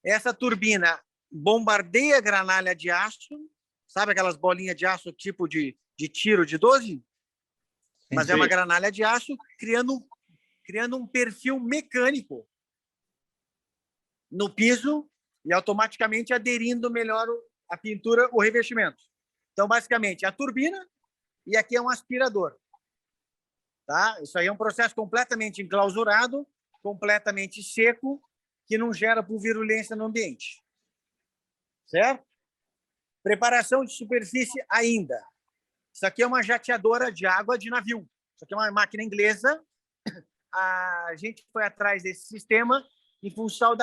Essa turbina bombardeia a granalha de aço, sabe aquelas bolinhas de aço tipo de tiro de 12? Mas Sim. é uma granalha de aço criando um perfil mecânico no piso e automaticamente aderindo melhor a pintura, o revestimento. Então, basicamente, a turbina e aqui é um aspirador. Tá? Isso aí é um processo completamente enclausurado, completamente seco, que não gera pulverulência no ambiente. Certo? Preparação de superfície ainda. Isso aqui é uma jateadora de água de navio. Isso aqui é uma máquina inglesa. A gente foi atrás desse sistema em função de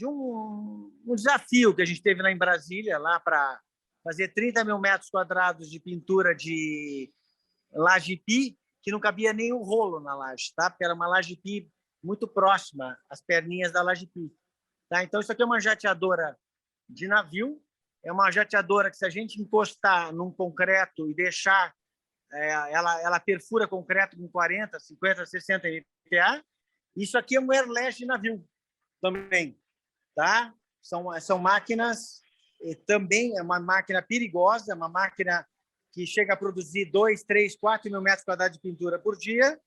um desafio que a gente teve lá em Brasília, lá para fazer 30 mil metros quadrados de pintura de laje pi, que não cabia nem um rolo na laje, tá? Porque era uma laje pi muito próxima às perninhas da laje pi. Tá? Então, isso aqui é uma jateadora de navio, é uma jateadora que, se a gente encostar num concreto e deixar, ela perfura concreto com 40, 50, 60 MPa. Isso aqui é um airlash de navio também. Tá? São máquinas, também é uma máquina perigosa, uma máquina que chega a produzir 2, 3, 4 mil metros quadrados de pintura por dia,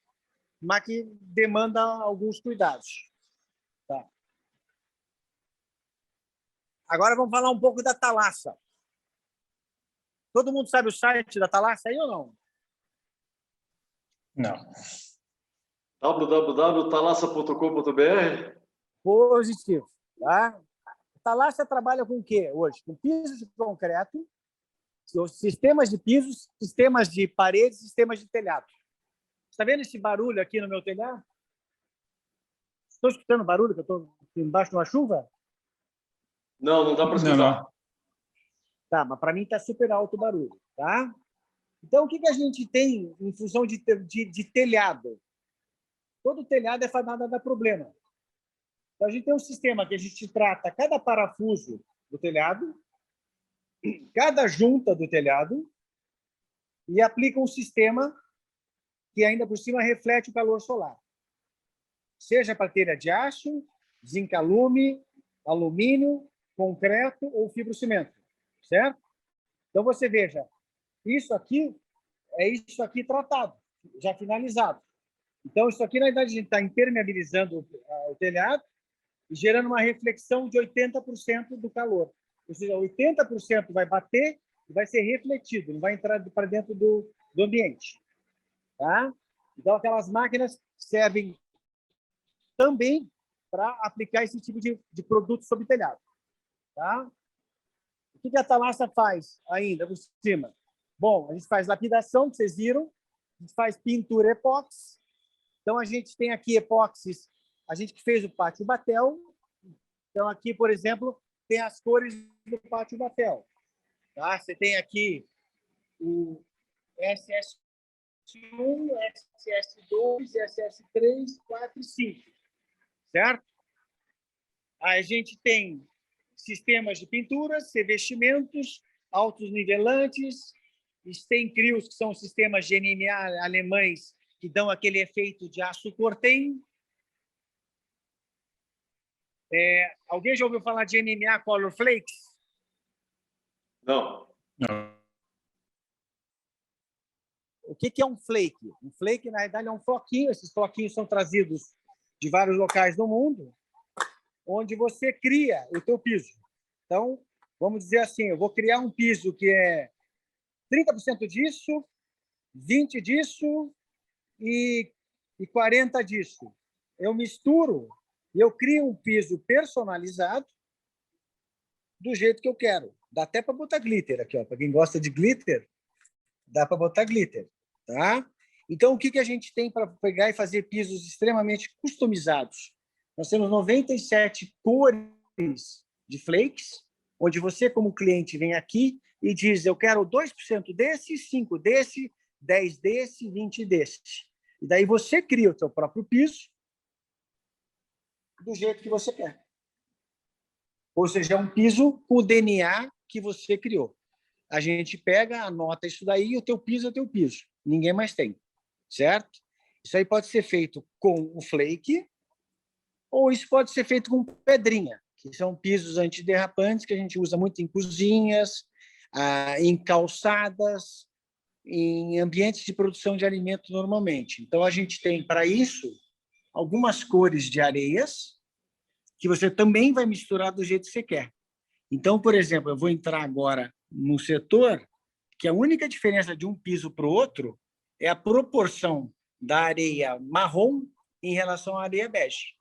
mas que demanda alguns cuidados. Tá? Agora vamos falar um pouco da Thalassa. Todo mundo sabe o site da Thalassa aí ou não? Não. www.thalassa.com.br. Positivo. Tá? A Thalassa trabalha com o quê hoje? Com pisos de concreto, sistemas de pisos, sistemas de paredes, sistemas de telhado. Está vendo esse barulho aqui no meu telhado? Estou escutando barulho que eu estou embaixo de uma chuva? Não, não dá para escutar. Não. Tá, mas para mim está super alto o barulho. Tá? Então, o que a gente tem em função de telhado? Todo telhado é fadado a dar problema. Então, a gente tem um sistema que a gente trata cada parafuso do telhado, cada junta do telhado, e aplica um sistema que ainda por cima reflete o calor solar. Seja para telha de aço, zincalume, alumínio, concreto ou fibrocimento. Certo? Então, você veja, isso aqui é isso aqui tratado, já finalizado. Então, isso aqui, na verdade, a gente está impermeabilizando o telhado e gerando uma reflexão de 80% do calor. Ou seja, 80% vai bater e vai ser refletido, não vai entrar para dentro do ambiente. Tá? Então, aquelas máquinas servem também para aplicar esse tipo de produto sobre telhado. Tá? O que a Thalassa faz ainda por cima? Bom, a gente faz lapidação, que vocês viram, a gente faz pintura epóxi. Então, a gente tem aqui epóxis, a gente que fez o pátio Batel. Então, aqui, por exemplo, tem as cores do pátio Batel. Tá? Você tem aqui o SS1, SS2, SS3, 4 e 5. Certo? Aí a gente tem sistemas de pinturas, revestimentos, altos nivelantes, Steincrils, que são sistemas de NMA alemães que dão aquele efeito de aço cortem. Alguém já ouviu falar de NMA Color Flakes? Não. Não. O que é um flake? Um flake, na verdade, é um floquinho. Esses floquinhos são trazidos de vários locais do mundo, onde você cria o teu piso. Então, vamos dizer assim, eu vou criar um piso que é 30% disso, 20% disso e 40% disso. Eu misturo e eu crio um piso personalizado do jeito que eu quero. Dá até para botar glitter aqui, para quem gosta de glitter, dá para botar glitter, tá? Então, o que a gente tem para pegar e fazer pisos extremamente customizados? Nós temos 97 cores de flakes, onde você, como cliente, vem aqui e diz, eu quero 2% desse, 5% desse, 10% desse, 20% desse. E daí você cria o seu próprio piso do jeito que você quer. Ou seja, é um piso com o DNA que você criou. A gente pega, anota isso daí e o teu piso é o teu piso. Ninguém mais tem, certo? Isso aí pode ser feito com o flake ou isso pode ser feito com pedrinha, que são pisos antiderrapantes que a gente usa muito em cozinhas, em calçadas, em ambientes de produção de alimento normalmente. Então, a gente tem, para isso, algumas cores de areias que você também vai misturar do jeito que você quer. Então, por exemplo, eu vou entrar agora no setor que a única diferença de um piso para o outro é a proporção da areia marrom em relação à areia bege.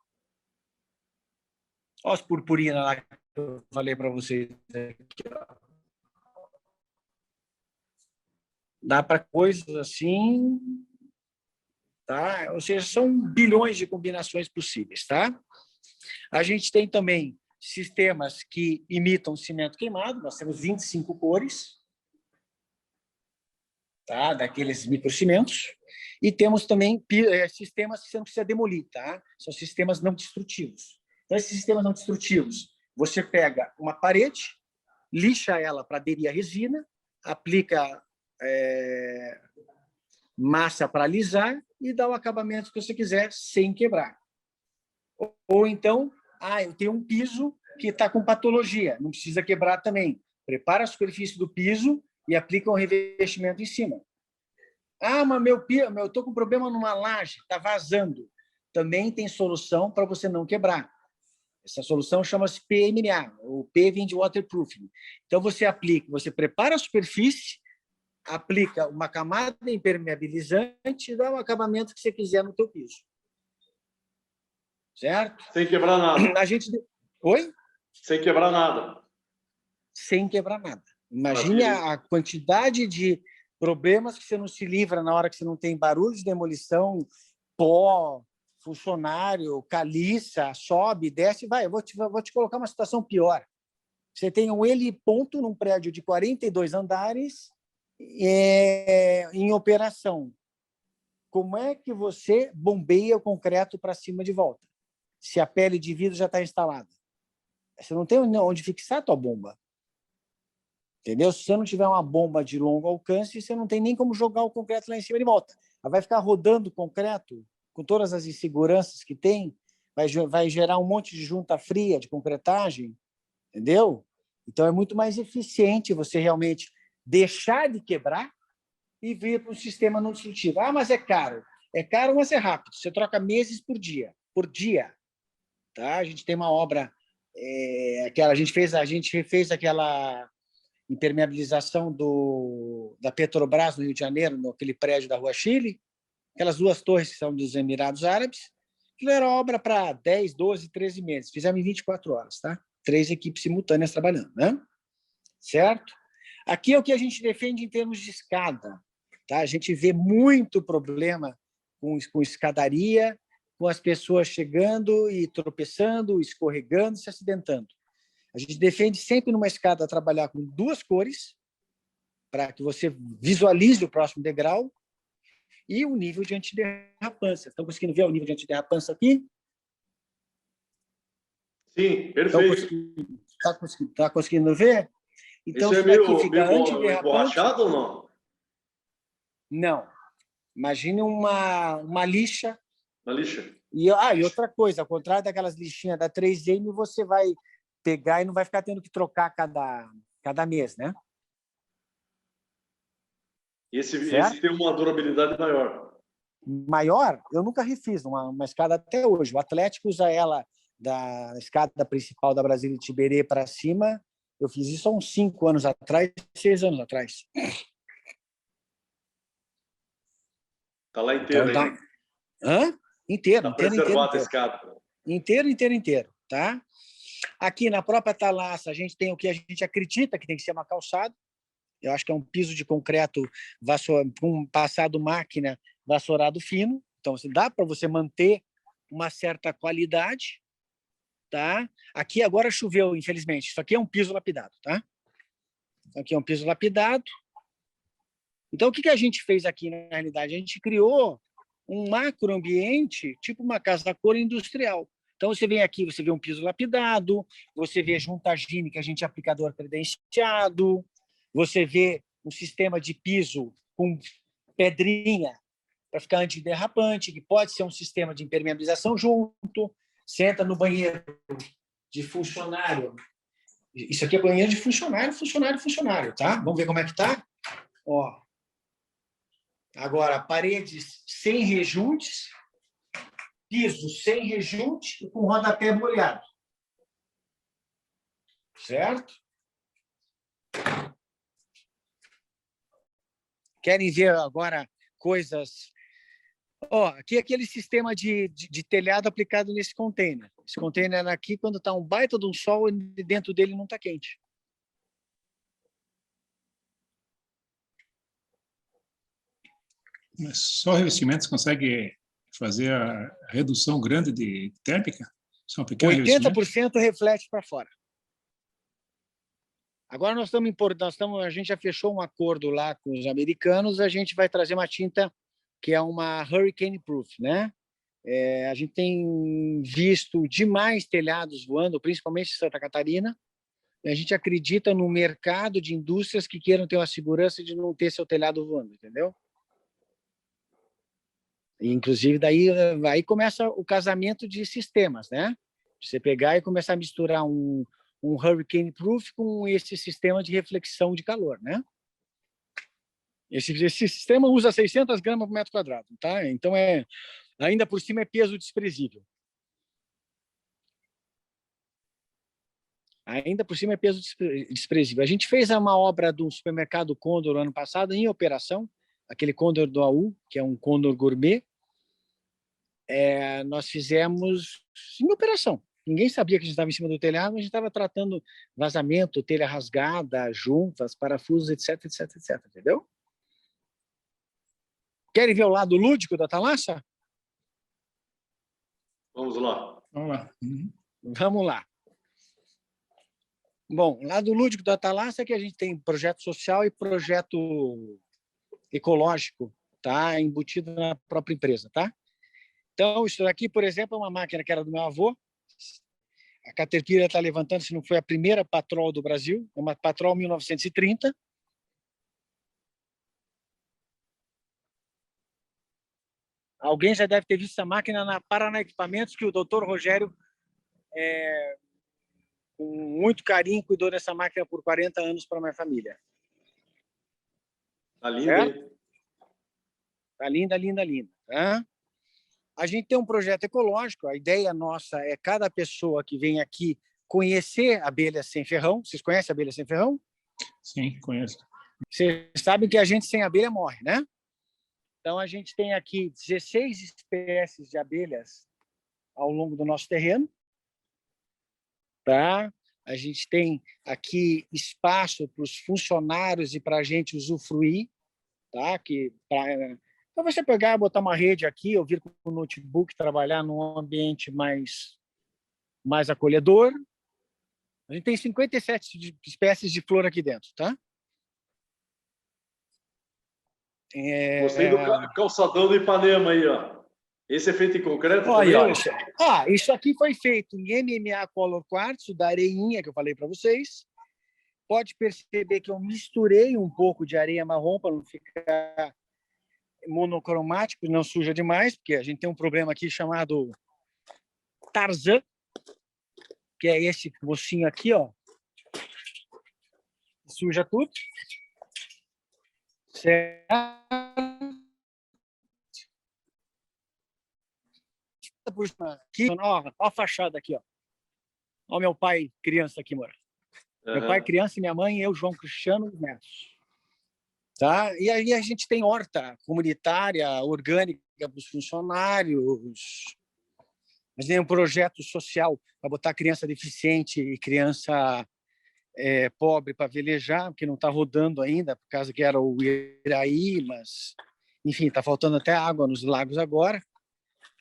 Olha as purpurinas lá que eu falei para vocês. Dá para coisas assim, tá? Ou seja, são bilhões de combinações possíveis, tá? A gente tem também sistemas que imitam cimento queimado, nós temos 25 cores, tá? Daqueles microcimentos, e temos também sistemas que você não precisa demolir, tá? São sistemas não destrutivos. Então, esses sistemas não destrutivos, você pega uma parede, lixa ela para aderir à resina, aplica massa para alisar e dá o acabamento que você quiser sem quebrar. Ou então, eu tenho um piso que está com patologia, não precisa quebrar também. Prepara a superfície do piso e aplica um revestimento em cima. Mas eu estou com problema numa laje, está vazando. Também tem solução para você não quebrar. Essa solução chama-se PMA, o P vem de waterproofing. Então, você prepara a superfície, aplica uma camada impermeabilizante e dá o acabamento que você quiser no teu piso. Certo? Sem quebrar nada. Oi? Sem quebrar nada. Sem quebrar nada. Imagine a quantidade de problemas que você não se livra na hora que você não tem barulho de demolição, pó, funcionário, caliça, sobe, desce, vai. Eu vou te colocar uma situação pior. Você tem um heliponto num prédio de 42 andares em operação. Como é que você bombeia o concreto para cima de volta? Se a pele de vidro já está instalada. Você não tem onde fixar a tua bomba. Entendeu? Se você não tiver uma bomba de longo alcance, você não tem nem como jogar o concreto lá em cima de volta. Ela vai ficar rodando o concreto com todas as inseguranças que tem, vai gerar um monte de junta fria de concretagem, entendeu? Então, é muito mais eficiente você realmente deixar de quebrar e vir para um sistema não destrutivo. Mas é caro. É caro, mas é rápido. Você troca meses por dia. Tá? A gente tem uma obra, a gente refez aquela impermeabilização da Petrobras no Rio de Janeiro, naquele prédio da Rua Chile, aquelas 2 torres que são dos Emirados Árabes. Aquilo era obra para 10, 12, 13 meses. Fizemos em 24 horas, tá? 3 equipes simultâneas trabalhando, né? Certo? Aqui é o que a gente defende em termos de escada, tá? A gente vê muito problema com escadaria, com as pessoas chegando e tropeçando, escorregando, se acidentando. A gente defende sempre numa escada trabalhar com 2 cores, para que você visualize o próximo degrau, e o nível de antiderrapância. Estão conseguindo ver o nível de antiderrapância aqui? Sim, perfeito. Está conseguindo ver? Então, Isso é isso daqui meio fica antiderrapante. emborrachado ou não? Não. Imagine uma lixa. Uma lixa. E outra coisa, ao contrário daquelas lixinhas da 3M, você vai pegar e não vai ficar tendo que trocar cada mês, né? Esse Certo? tem uma durabilidade maior. Maior, eu nunca refiz uma escada até hoje. O Atlético usa ela da escada principal da Brasília de Tiberê para cima. Eu fiz isso há uns 5 anos atrás, 6 anos atrás. Está lá inteiro, Então, hein? Hã? Inteiro, Está preservada a inteiro. escada. Inteiro, tá? Aqui na própria Thalassa, a gente tem o que a gente acredita que tem que ser uma calçada. Eu acho que é um piso de concreto com passado máquina vassourado fino. Então, dá para você manter uma certa qualidade, tá? Aqui agora choveu, infelizmente. Isso aqui é um piso lapidado, tá? Aqui é um piso lapidado. Então, o que a gente fez aqui, na realidade? A gente criou um macroambiente, tipo uma casa-cor industrial. Então, você vem aqui, você vê um piso lapidado, você vê juntagine, que a gente é aplicador credenciado, você vê um sistema de piso com pedrinha para ficar antiderrapante, que pode ser um sistema de impermeabilização junto. Você entra no banheiro de funcionário. Isso aqui é banheiro de funcionário, tá? Vamos ver como é que tá? Ó. Agora, paredes sem rejuntes, piso sem rejunte e com rodapé molhado. Certo? Querem ver agora coisas... aqui é aquele sistema de telhado aplicado nesse container. Esse container aqui, quando está um baita de um sol, dentro dele não está quente. Mas só revestimentos consegue fazer a redução grande de térmica? São pequenos revestimentos? 80% reflete para fora. Agora nós estamos, a gente já fechou um acordo lá com os americanos, a gente vai trazer uma tinta que é uma Hurricane Proof, né? A gente tem visto demais telhados voando, principalmente em Santa Catarina. A gente acredita no mercado de indústrias que queiram ter uma segurança de não ter seu telhado voando, entendeu? E, inclusive, daí aí começa o casamento de sistemas, né? Você pegar e começar a misturar um Hurricane Proof com esse sistema de reflexão de calor, né? Esse sistema usa 600 gramas por metro quadrado, tá? Então, ainda por cima, é peso desprezível. Ainda por cima é peso desprezível. A gente fez uma obra do supermercado Condor ano passado em operação, aquele Condor do AU, que é um Condor gourmet. Nós fizemos em operação. Ninguém sabia que a gente estava em cima do telhado, mas a gente estava tratando vazamento, telha rasgada, juntas, parafusos, etc, entendeu? Querem ver o lado lúdico da Thalassa? Vamos lá. Vamos lá. Vamos lá. Bom, o lado lúdico da Thalassa é que a gente tem projeto social e projeto ecológico, tá? Embutido na própria empresa, tá? Então, isso daqui, por exemplo, é uma máquina que era do meu avô. A Caterpillar está levantando, se não foi a primeira Patrol do Brasil, é uma Patrol 1930. Alguém já deve ter visto essa máquina na Paraná Equipamentos, que o Dr. Rogério, com muito carinho, cuidou dessa máquina por 40 anos para a minha família. Tá linda, hein? Tá linda. Tá? A gente tem um projeto ecológico. A ideia nossa é cada pessoa que vem aqui conhecer abelha sem ferrão. Vocês conhecem abelha sem ferrão? Sim, conheço. Vocês sabem que a gente sem abelha morre, né? Então, a gente tem aqui 16 espécies de abelhas ao longo do nosso terreno. Tá? A gente tem aqui espaço para os funcionários e para a gente usufruir, tá? Para você pegar, botar uma rede aqui, ou vir com o notebook, trabalhar num ambiente mais acolhedor. A gente tem 57 espécies de flor aqui dentro, tá? Gostei do calçadão do Ipanema aí, ó. Esse é feito em concreto também? Olha, isso aqui foi feito em MMA Color Quartzo, da areinha que eu falei para vocês. Pode perceber que eu misturei um pouco de areia marrom para não ficar monocromático, não suja demais, porque a gente tem um problema aqui chamado Tarzan, que é esse mocinho aqui, ó. Suja tudo. Certo? Aqui, ó a fachada aqui, ó. Ó meu pai criança aqui, mora. Meu pai criança e minha mãe, eu, João Cristiano Neto. Tá? E aí a gente tem horta comunitária, orgânica para os funcionários. A gente tem um projeto social para botar criança deficiente e criança pobre para velejar, porque não está rodando ainda, por causa que era o Iraí, mas, enfim, está faltando até água nos lagos agora.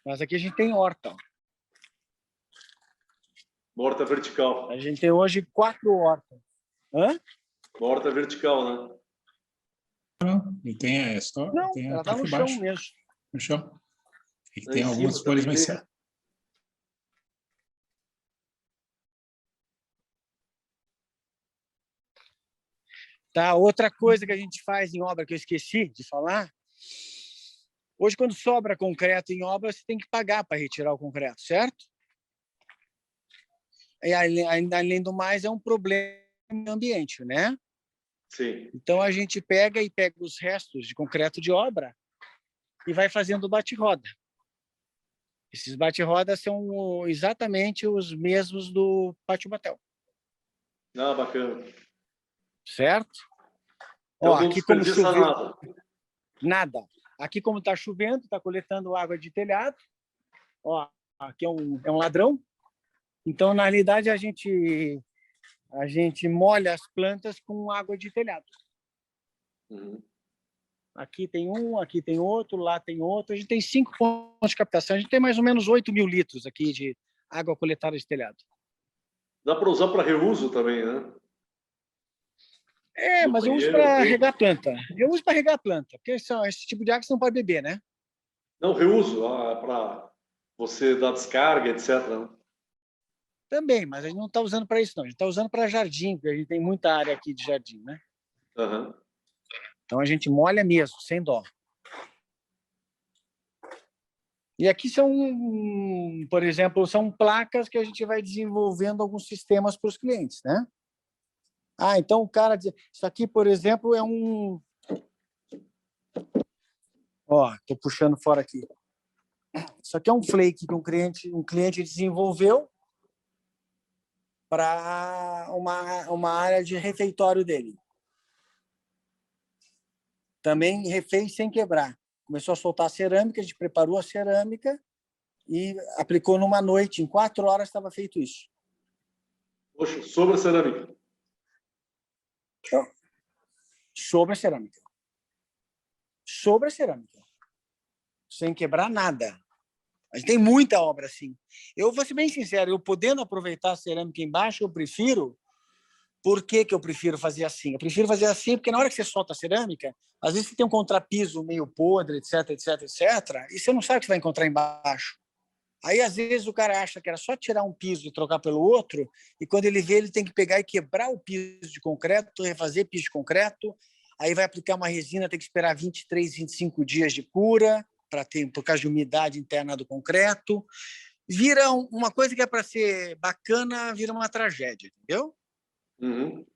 Mas aqui a gente tem horta. Ó. Horta vertical. A gente tem hoje 4 hortas. Hã? Horta vertical, né? Não, e tem a história. Não, tem ela está no chão mesmo. No chão. E Lá tem em algumas cima folhas também mais tem. secas. Tá? Outra coisa que a gente faz em obra, que eu esqueci de falar, hoje, quando sobra concreto em obra, você tem que pagar para retirar o concreto, certo? E, além do mais, é um problema no ambiente, né? Sim. Então, a gente pega os restos de concreto de obra e vai fazendo bate-roda. Esses bate-rodas são exatamente os mesmos do Pátio Batel. Ah, bacana. Certo? Então, Ó, não aqui como desperdiça choveu, nada. nada. Aqui como está chovendo, está coletando água de telhado. Ó, aqui é um ladrão. Então, na realidade, a gente molha as plantas com água de telhado. Uhum. Aqui tem um, aqui tem outro, lá tem outro. A gente tem 5 pontos de captação. A gente tem mais ou menos 8.000 litros aqui de água coletada de telhado. Dá para usar para reuso também, né? No Mas eu uso banheiro, para tudo. regar a planta. Eu uso para regar a planta, porque esse tipo de água você não pode beber, né? Não, reuso, para você dar descarga, etc. né? Também, mas a gente não está usando para isso, não. A gente está usando para jardim, porque a gente tem muita área aqui de jardim, né? Aham. Então a gente molha mesmo, sem dó. E aqui são, por exemplo, são placas que a gente vai desenvolvendo alguns sistemas para os clientes, né? Então o cara diz, isso aqui, por exemplo, é um... Ó, estou puxando fora aqui. Isso aqui é um flake que um cliente desenvolveu para uma área de refeitório dele. Também refez sem quebrar. Começou a soltar a cerâmica, a gente preparou a cerâmica e aplicou numa noite. Em 4 horas estava feito isso. Poxa, sobre a cerâmica. Sobre a cerâmica. Sobre a cerâmica. Sem quebrar nada. A gente tem muita obra assim. Eu vou ser bem sincero, eu podendo aproveitar a cerâmica embaixo, eu prefiro. Por que eu prefiro fazer assim? Eu prefiro fazer assim porque na hora que você solta a cerâmica, às vezes você tem um contrapiso meio podre, etc, etc, etc, e você não sabe o que você vai encontrar embaixo. Aí, às vezes, o cara acha que era só tirar um piso e trocar pelo outro, e quando ele vê, ele tem que pegar e quebrar o piso de concreto, refazer piso de concreto, aí vai aplicar uma resina, tem que esperar 23, 25 dias de cura, por causa de umidade interna do concreto. Vira uma coisa que é para ser bacana, vira uma tragédia, entendeu? Uhum.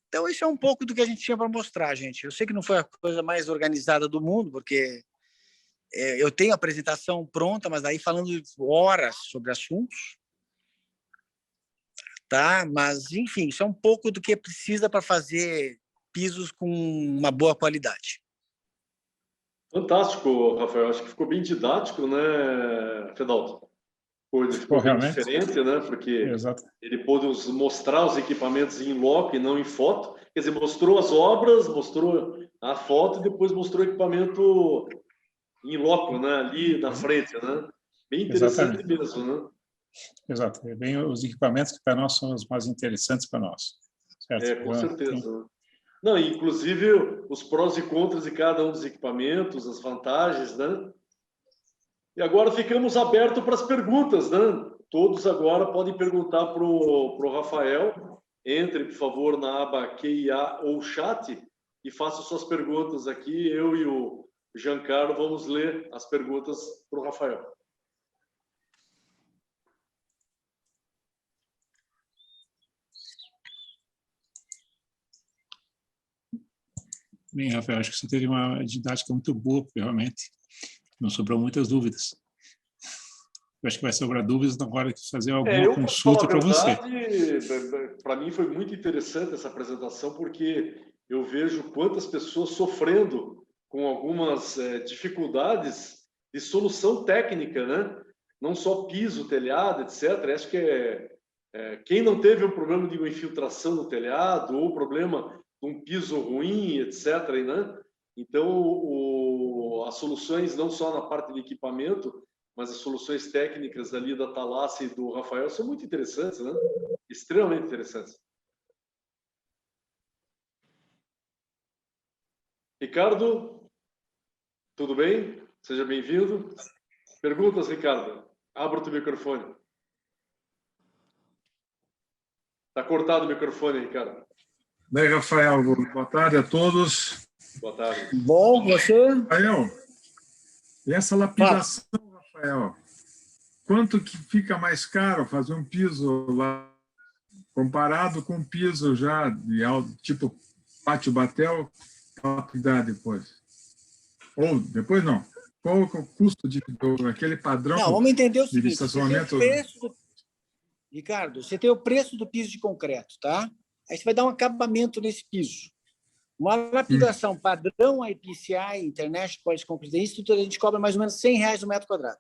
Então, isso é um pouco do que a gente tinha para mostrar, gente. Eu sei que não foi a coisa mais organizada do mundo, porque eu tenho a apresentação pronta, mas aí falando horas sobre assuntos. Tá? Mas, enfim, isso é um pouco do que precisa para fazer pisos com uma boa qualidade. Fantástico, Rafael. Acho que ficou bem didático, né, Fedalto? Ficou bem realmente. diferente, né? Porque Exato. ele pôde mostrar os equipamentos em loco e não em foto. Quer dizer, mostrou as obras, mostrou a foto e depois mostrou o equipamento em loco, né? Ali na frente, né? Bem interessante Exatamente. mesmo, né? Exato. É bem os equipamentos que para nós são os mais interessantes para nós. Certo? Com certeza. Né? Não, inclusive os prós e contras de cada um dos equipamentos, as vantagens, né? E agora ficamos abertos para as perguntas, né? Todos agora podem perguntar para o Rafael. Entre, por favor, na aba QIA ou chat e façam suas perguntas aqui. Eu e o Giancarlo vamos ler as perguntas para o Rafael. Bem, Rafael, acho que você teve uma didática muito boa, realmente. Não sobrou muitas dúvidas. Eu acho que vai sobrar dúvidas na hora de fazer alguma consulta para você. Para mim foi muito interessante essa apresentação, porque eu vejo quantas pessoas sofrendo com algumas dificuldades de solução técnica, né? Não só piso, telhado, etc. Acho que quem não teve um problema de uma infiltração no telhado ou problema de um piso ruim, etc. Né? Então, as soluções não só na parte de equipamento, mas as soluções técnicas ali da Thalassa e do Rafael são muito interessantes, né? Extremamente interessantes. Ricardo, tudo bem? Seja bem-vindo. Perguntas, Ricardo? Abra o teu microfone. Está cortado o microfone, Ricardo. Bem, Rafael, boa tarde a todos. Boa tarde. Bom, você? Rafael, e essa lapidação, Rafael, quanto que fica mais caro fazer um piso lá, comparado com um piso já de alto, tipo pátio batel, lapidar depois? Ou depois não? Qual é o custo aquele padrão? Não, vamos entender o de seguinte: estacionamento? Ricardo, você tem o preço do piso de concreto, tá? Aí você vai dar um acabamento nesse piso. Uma lapidação padrão IPCI, International Polish Concrete Institute, a gente cobra mais ou menos R$100 no metro quadrado.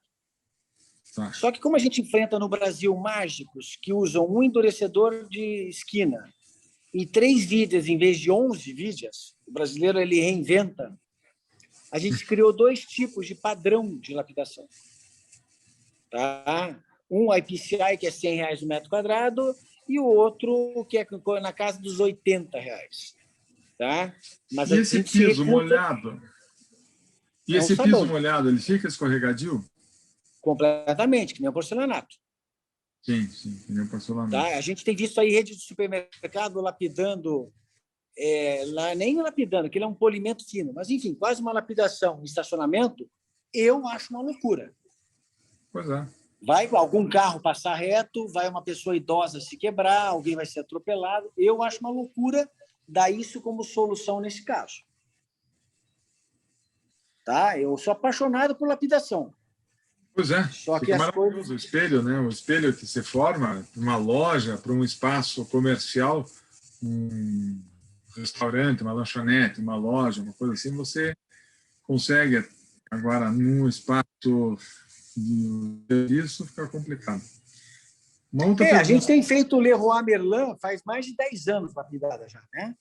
Tá. Só que como a gente enfrenta no Brasil mágicos que usam um endurecedor de esquina e 3 vidas em vez de 11 vidas, o brasileiro ele reinventa, a gente criou 2 tipos de padrão de lapidação. Tá? Um IPCI, que é R$100 no metro quadrado, e o outro que é na casa dos R$80. Tá? Mas e esse piso molhado? E esse piso molhado, ele fica escorregadio? Completamente, que nem o porcelanato. Sim, que nem o porcelanato. Tá? A gente tem visto aí rede de supermercado lapidando, nem lapidando, aquilo é um polimento fino, mas, enfim, quase uma lapidação em estacionamento, eu acho uma loucura. Pois é. Vai algum carro passar reto, vai uma pessoa idosa se quebrar, alguém vai ser atropelado. Eu acho uma loucura dar isso como solução nesse caso. Tá? Eu sou apaixonado por lapidação. Pois é, só que maravilhoso coisas... o espelho, né? O espelho que se forma para uma loja, para um espaço comercial, um restaurante, uma lanchonete, uma loja, uma coisa assim, você consegue agora num espaço de serviço fica complicado. A gente tem feito o Leroy Merlin faz mais de 10 anos lapidada já, né?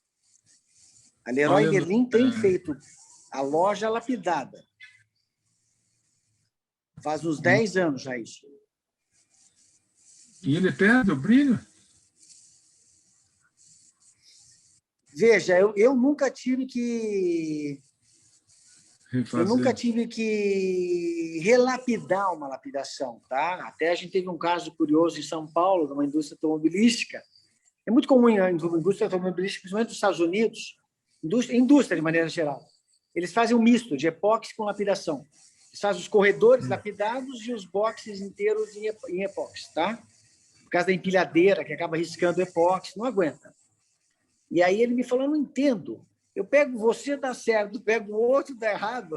A Leroy Merlin tem feito a loja lapidada. Faz uns 10 anos já isso. E ele perde o brilho? Veja, eu nunca tive que... Refazer. Eu nunca tive que relapidar uma lapidação, tá? Até a gente teve um caso curioso em São Paulo, numa indústria automobilística. É muito comum a indústria automobilística, principalmente nos Estados Unidos, indústria de maneira geral. Eles fazem um misto de epóxi com lapidação. Eles fazem os corredores lapidados e os boxes inteiros em epóxi, tá? Por causa da empilhadeira, que acaba riscando o epóxi, não aguenta. E aí ele me falou, não entendo. Eu pego você, dá certo, pego o outro, dá errado.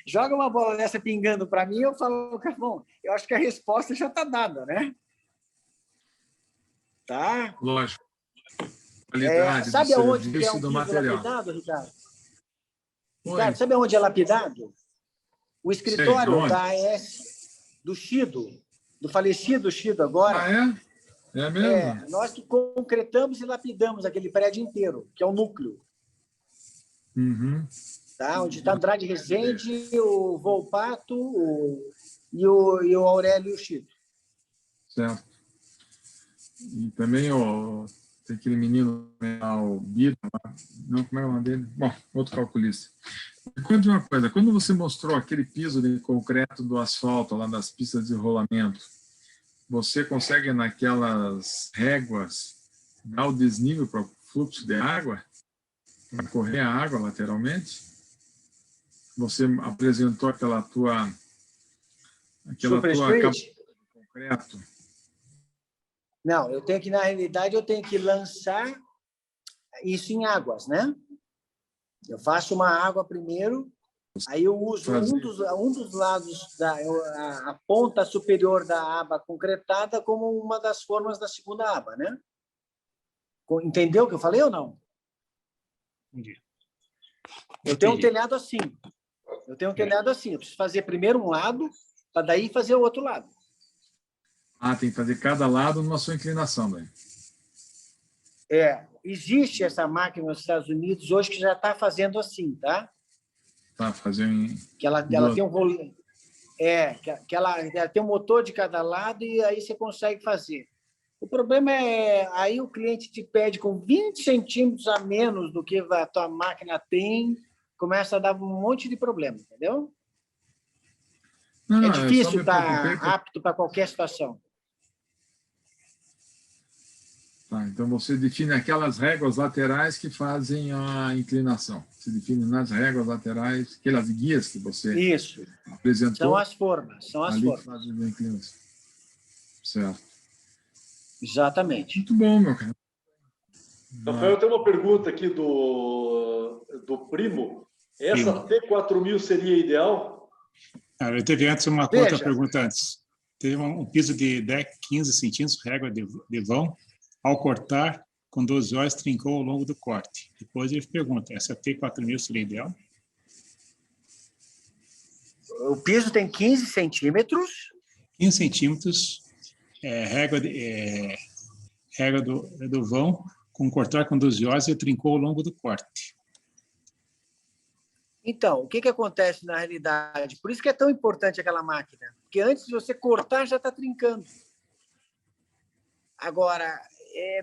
Joga uma bola dessa pingando para mim, eu falo, bom, eu acho que a resposta já está dada, né? Tá? Lógico. Qualidade sabe do aonde serviço que é um do piso material. lapidado, Ricardo? Ricardo, sabe onde é lapidado? O escritório Sei, onde? da AES do Chido, do falecido Chido agora. Ah, é? É mesmo? Nós que concretamos e lapidamos aquele prédio inteiro, que é o núcleo, Uhum. tá? Onde está Andrade Rezende, o Volpato e o Aurélio e o Chido. Certo. E também tem aquele menino, o Bira, não, como é o nome dele? Bom, outro calculista. Me conte uma coisa, quando você mostrou aquele piso de concreto do asfalto, lá das pistas de rolamento, você consegue, naquelas réguas, dar o desnível para o fluxo de água, para correr a água lateralmente? Você apresentou aquela tua Super capa Street? de concreto. Não, na realidade, eu tenho que lançar isso em águas, né? Eu faço uma água primeiro, aí eu uso um dos lados, a ponta superior da aba concretada como uma das formas da segunda aba, né? Entendeu o que eu falei ou não? Entendi. Eu tenho um telhado assim. Eu preciso fazer primeiro um lado, para daí fazer o outro lado. Ah, tem que fazer cada lado numa sua inclinação, daí. Existe essa máquina nos Estados Unidos hoje que já está fazendo assim, tá? Tá, fazer Que ela tem um volume, que ela tem um motor de cada lado e aí você consegue fazer. O problema aí o cliente te pede com 20 centímetros a menos do que a tua máquina tem, começa a dar um monte de problema, entendeu? Não, É eu só difícil me estar preocupei apto para qualquer situação. Tá, então você define aquelas réguas laterais que fazem a inclinação. Você define nas réguas laterais, aquelas guias que você Isso. apresentou. São as formas. Ali que fazem a inclinação. Certo. Exatamente. Muito bom, meu cara. Rafael, tem uma pergunta aqui do Primo. Essa T4000 seria ideal? Teve antes uma outra pergunta antes. Teve um piso de 15 centímetros, régua de vão. Ao cortar, com 12 horas, trincou ao longo do corte. Depois ele pergunta, essa T4000 seria ideal? O piso tem 15 centímetros. 15 centímetros, régua do vão, com cortar com 12 horas e trincou ao longo do corte. Então, o que acontece na realidade? Por isso que é tão importante aquela máquina. Porque antes de você cortar, já está trincando. Agora,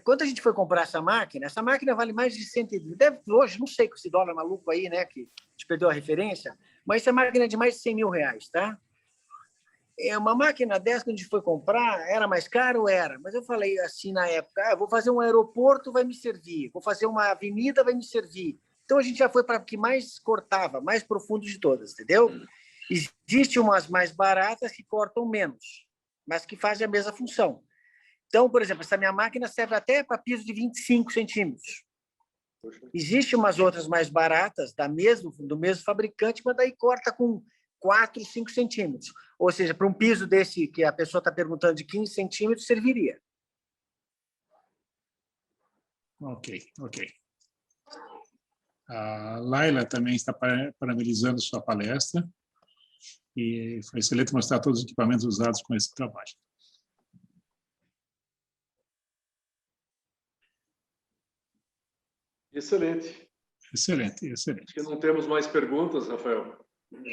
quando a gente foi comprar essa máquina vale mais de 120. Deve, hoje, não sei com esse dólar maluco aí, né, que a gente perdeu a referência, mas essa máquina é de mais de 100 mil reais, tá? Uma máquina dessa, quando a gente foi comprar, era mais caro? Era. Mas eu falei assim na época, vou fazer um aeroporto, vai me servir. Vou fazer uma avenida, vai me servir. Então, a gente já foi para o que mais cortava, mais profundo de todas, entendeu? Existem umas mais baratas que cortam menos, mas que fazem a mesma função. Então, por exemplo, essa minha máquina serve até para piso de 25 centímetros. Existem umas outras mais baratas, do mesmo fabricante, mas daí corta com 4, 5 centímetros. Ou seja, para um piso desse que a pessoa está perguntando de 15 centímetros, serviria. Ok. A Laila também está parabenizando sua palestra e foi excelente mostrar todos os equipamentos usados com esse trabalho. Excelente. Excelente. Acho que não temos mais perguntas, Rafael.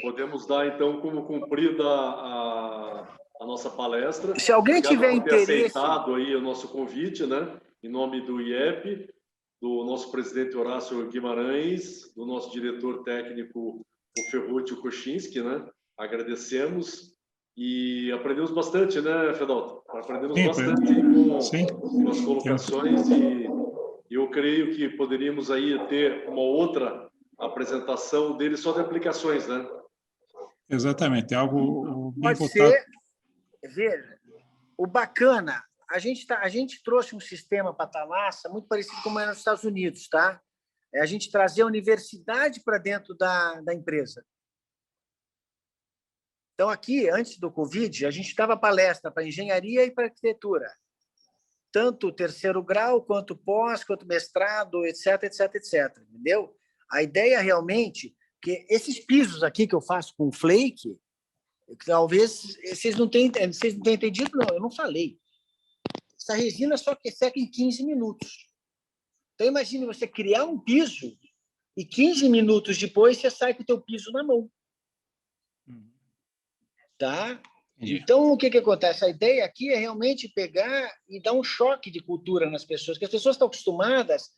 Podemos dar, então, como cumprida a nossa palestra. Se alguém tiver interesse... aceitado aí o nosso convite, né? Em nome do IEP, do nosso presidente Horácio Guimarães, do nosso diretor técnico, o Ferruccio Kochinski, né? Agradecemos e aprendemos bastante, né, Fedalto? Aprendemos bastante com as colocações e eu creio que poderíamos aí ter uma outra apresentação dele só de aplicações, né? Exatamente, algo bem Pode voltado. ser. Veja, o bacana, a gente trouxe um sistema para a Thalassa muito parecido como é nos Estados Unidos, tá? A gente trazer a universidade para dentro da empresa. Então, aqui, antes do Covid, a gente dava palestra para engenharia e para arquitetura. Tanto o terceiro grau, quanto pós, quanto mestrado, etc, etc, etc. Entendeu? A ideia realmente Porque esses pisos aqui que eu faço com flake, talvez vocês não tenham entendido, não, eu não falei. Essa resina só que seca em 15 minutos. Então, imagine você criar um piso e 15 minutos depois você sai com o teu piso na mão. Tá? Então, o que acontece? A ideia aqui é realmente pegar e dar um choque de cultura nas pessoas, que as pessoas estão acostumadas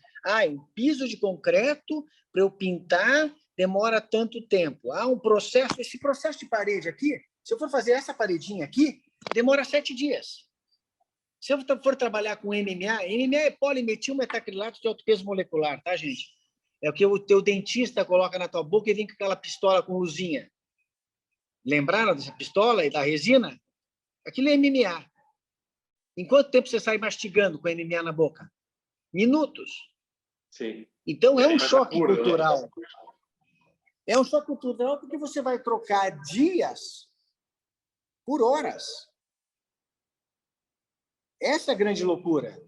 um piso de concreto, para eu pintar, demora tanto tempo. Um processo, esse processo de parede aqui, se eu for fazer essa paredinha aqui, demora 7 dias. Se eu for trabalhar com MMA é polimetil metacrilato de alto peso molecular, tá, gente? É o que o teu dentista coloca na tua boca e vem com aquela pistola com luzinha. Lembraram dessa pistola e da resina? Aquilo é MMA. Em quanto tempo você sai mastigando com MMA na boca? Minutos. Sim. Então, é um choque cultural. É um choque cultural porque você vai trocar dias por horas. Essa é a grande loucura.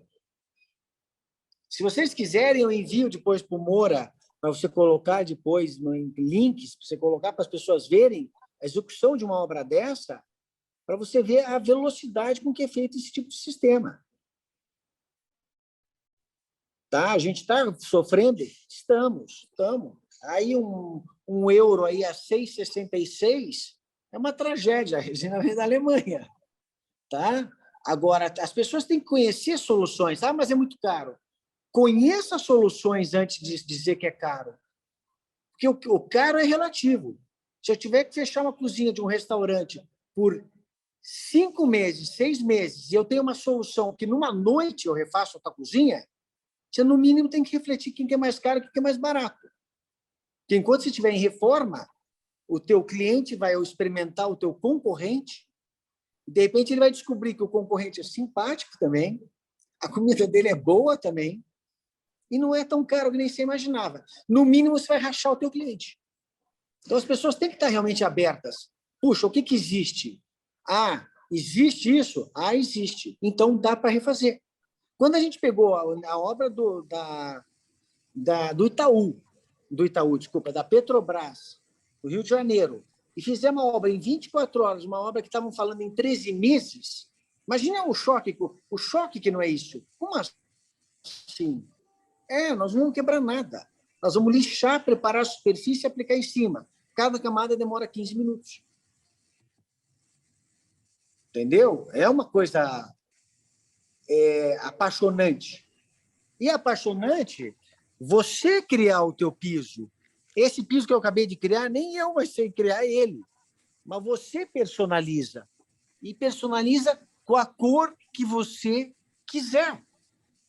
Se vocês quiserem, eu envio depois para o Moura, para você colocar depois em links, para você colocar para as pessoas verem a execução de uma obra dessa, para você ver a velocidade com que é feito esse tipo de sistema. Tá? A gente está sofrendo? Estamos. Aí um euro aí a 6,66 é uma tragédia, a resina vem da Alemanha. Tá? Agora, as pessoas têm que conhecer soluções. Mas é muito caro. Conheça soluções antes de dizer que é caro. Porque o caro é relativo. Se eu tiver que fechar uma cozinha de um restaurante por 5 meses, 6 meses, e eu tenho uma solução que numa noite eu refaço a tua cozinha, você, no mínimo, tem que refletir quem que é mais caro e quem que é mais barato. Porque enquanto você estiver em reforma, o teu cliente vai experimentar o teu concorrente, e, de repente, ele vai descobrir que o concorrente é simpático também, a comida dele é boa também, e não é tão caro que nem você imaginava. No mínimo, você vai rachar o teu cliente. Então, as pessoas têm que estar realmente abertas. Puxa, o que existe? Existe isso? Existe. Então, dá para refazer. Quando a gente pegou a obra do Itaú, da Petrobras, do Rio de Janeiro, e fizemos uma obra em 24 horas, uma obra que estavam falando em 13 meses, imagina o choque que não é isso. Como assim? Nós não vamos quebrar nada. Nós vamos lixar, preparar a superfície e aplicar em cima. Cada camada demora 15 minutos. Entendeu? É uma coisa apaixonante. E apaixonante você criar o teu piso. Esse piso que eu acabei de criar, nem eu sei criar ele. Mas você personaliza. E personaliza com a cor que você quiser.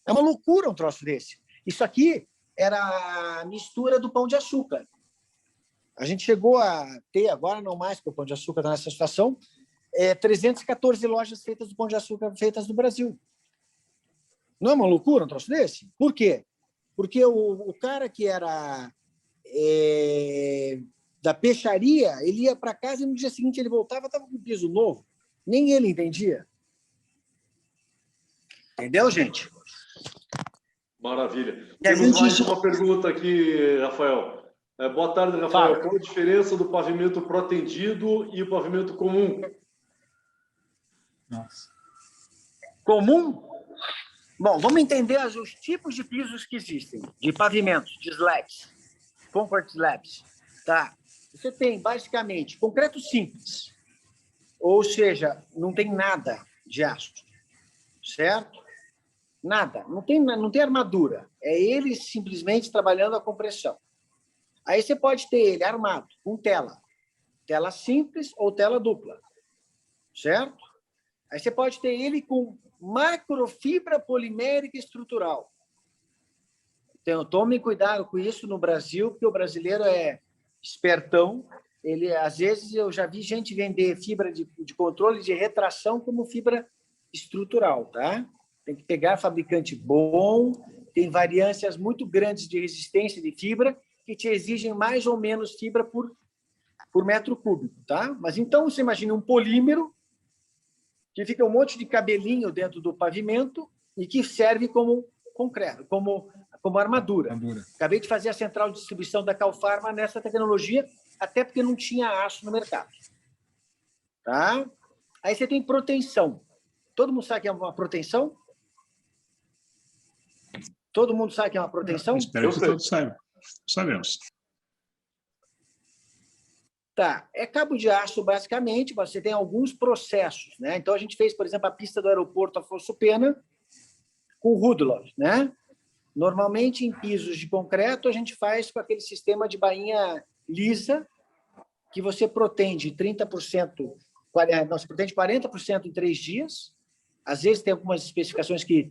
É uma loucura um troço desse. Isso aqui era a mistura do Pão de Açúcar. A gente chegou a ter, agora não mais, porque o Pão de Açúcar está nessa situação, 314 lojas feitas do Pão de Açúcar feitas no Brasil. Não é uma loucura um troço desse? Por quê? Porque o cara que era da peixaria, ele ia para casa e no dia seguinte ele voltava, estava com piso novo. Nem ele entendia. Entendeu, gente? Maravilha. Temos mais uma pergunta aqui, Rafael. Boa tarde, Rafael. Fala. Qual a diferença do pavimento protendido e o pavimento comum? Nossa. Comum? Bom, vamos entender os tipos de pisos que existem, de pavimentos, de slabs, comfort slabs. Tá? Você tem, basicamente, concreto simples, ou seja, não tem nada de aço, certo? Nada, não tem armadura, é ele simplesmente trabalhando a compressão. Aí você pode ter ele armado, com tela simples ou tela dupla, certo? Aí você pode ter ele com macrofibra polimérica estrutural. Então, tome cuidado com isso no Brasil, porque o brasileiro é espertão. Ele, às vezes, eu já vi gente vender fibra de controle de retração como fibra estrutural, tá? Tem que pegar fabricante bom, tem variâncias muito grandes de resistência de fibra que te exigem mais ou menos fibra por metro cúbico, tá? Mas então você imagina um polímero que fica um monte de cabelinho dentro do pavimento e que serve como concreto, como como armadura. Armadura. Acabei de fazer a central de distribuição da Calfarma nessa tecnologia, até porque não tinha aço no mercado. Tá? Aí você tem proteção. Todo mundo sabe o que é uma proteção? Todo mundo sabe o que é uma proteção? Espero que todos saibam. Sabemos. Tá, é cabo de aço, basicamente, você tem alguns processos, né? Então, a gente fez, por exemplo, a pista do aeroporto Afonso Pena com Rudolf, né? Normalmente, em pisos de concreto, a gente faz com aquele sistema de bainha lisa, que você protege 30%, não, você protege 40% em 3 dias. Às vezes, tem algumas especificações que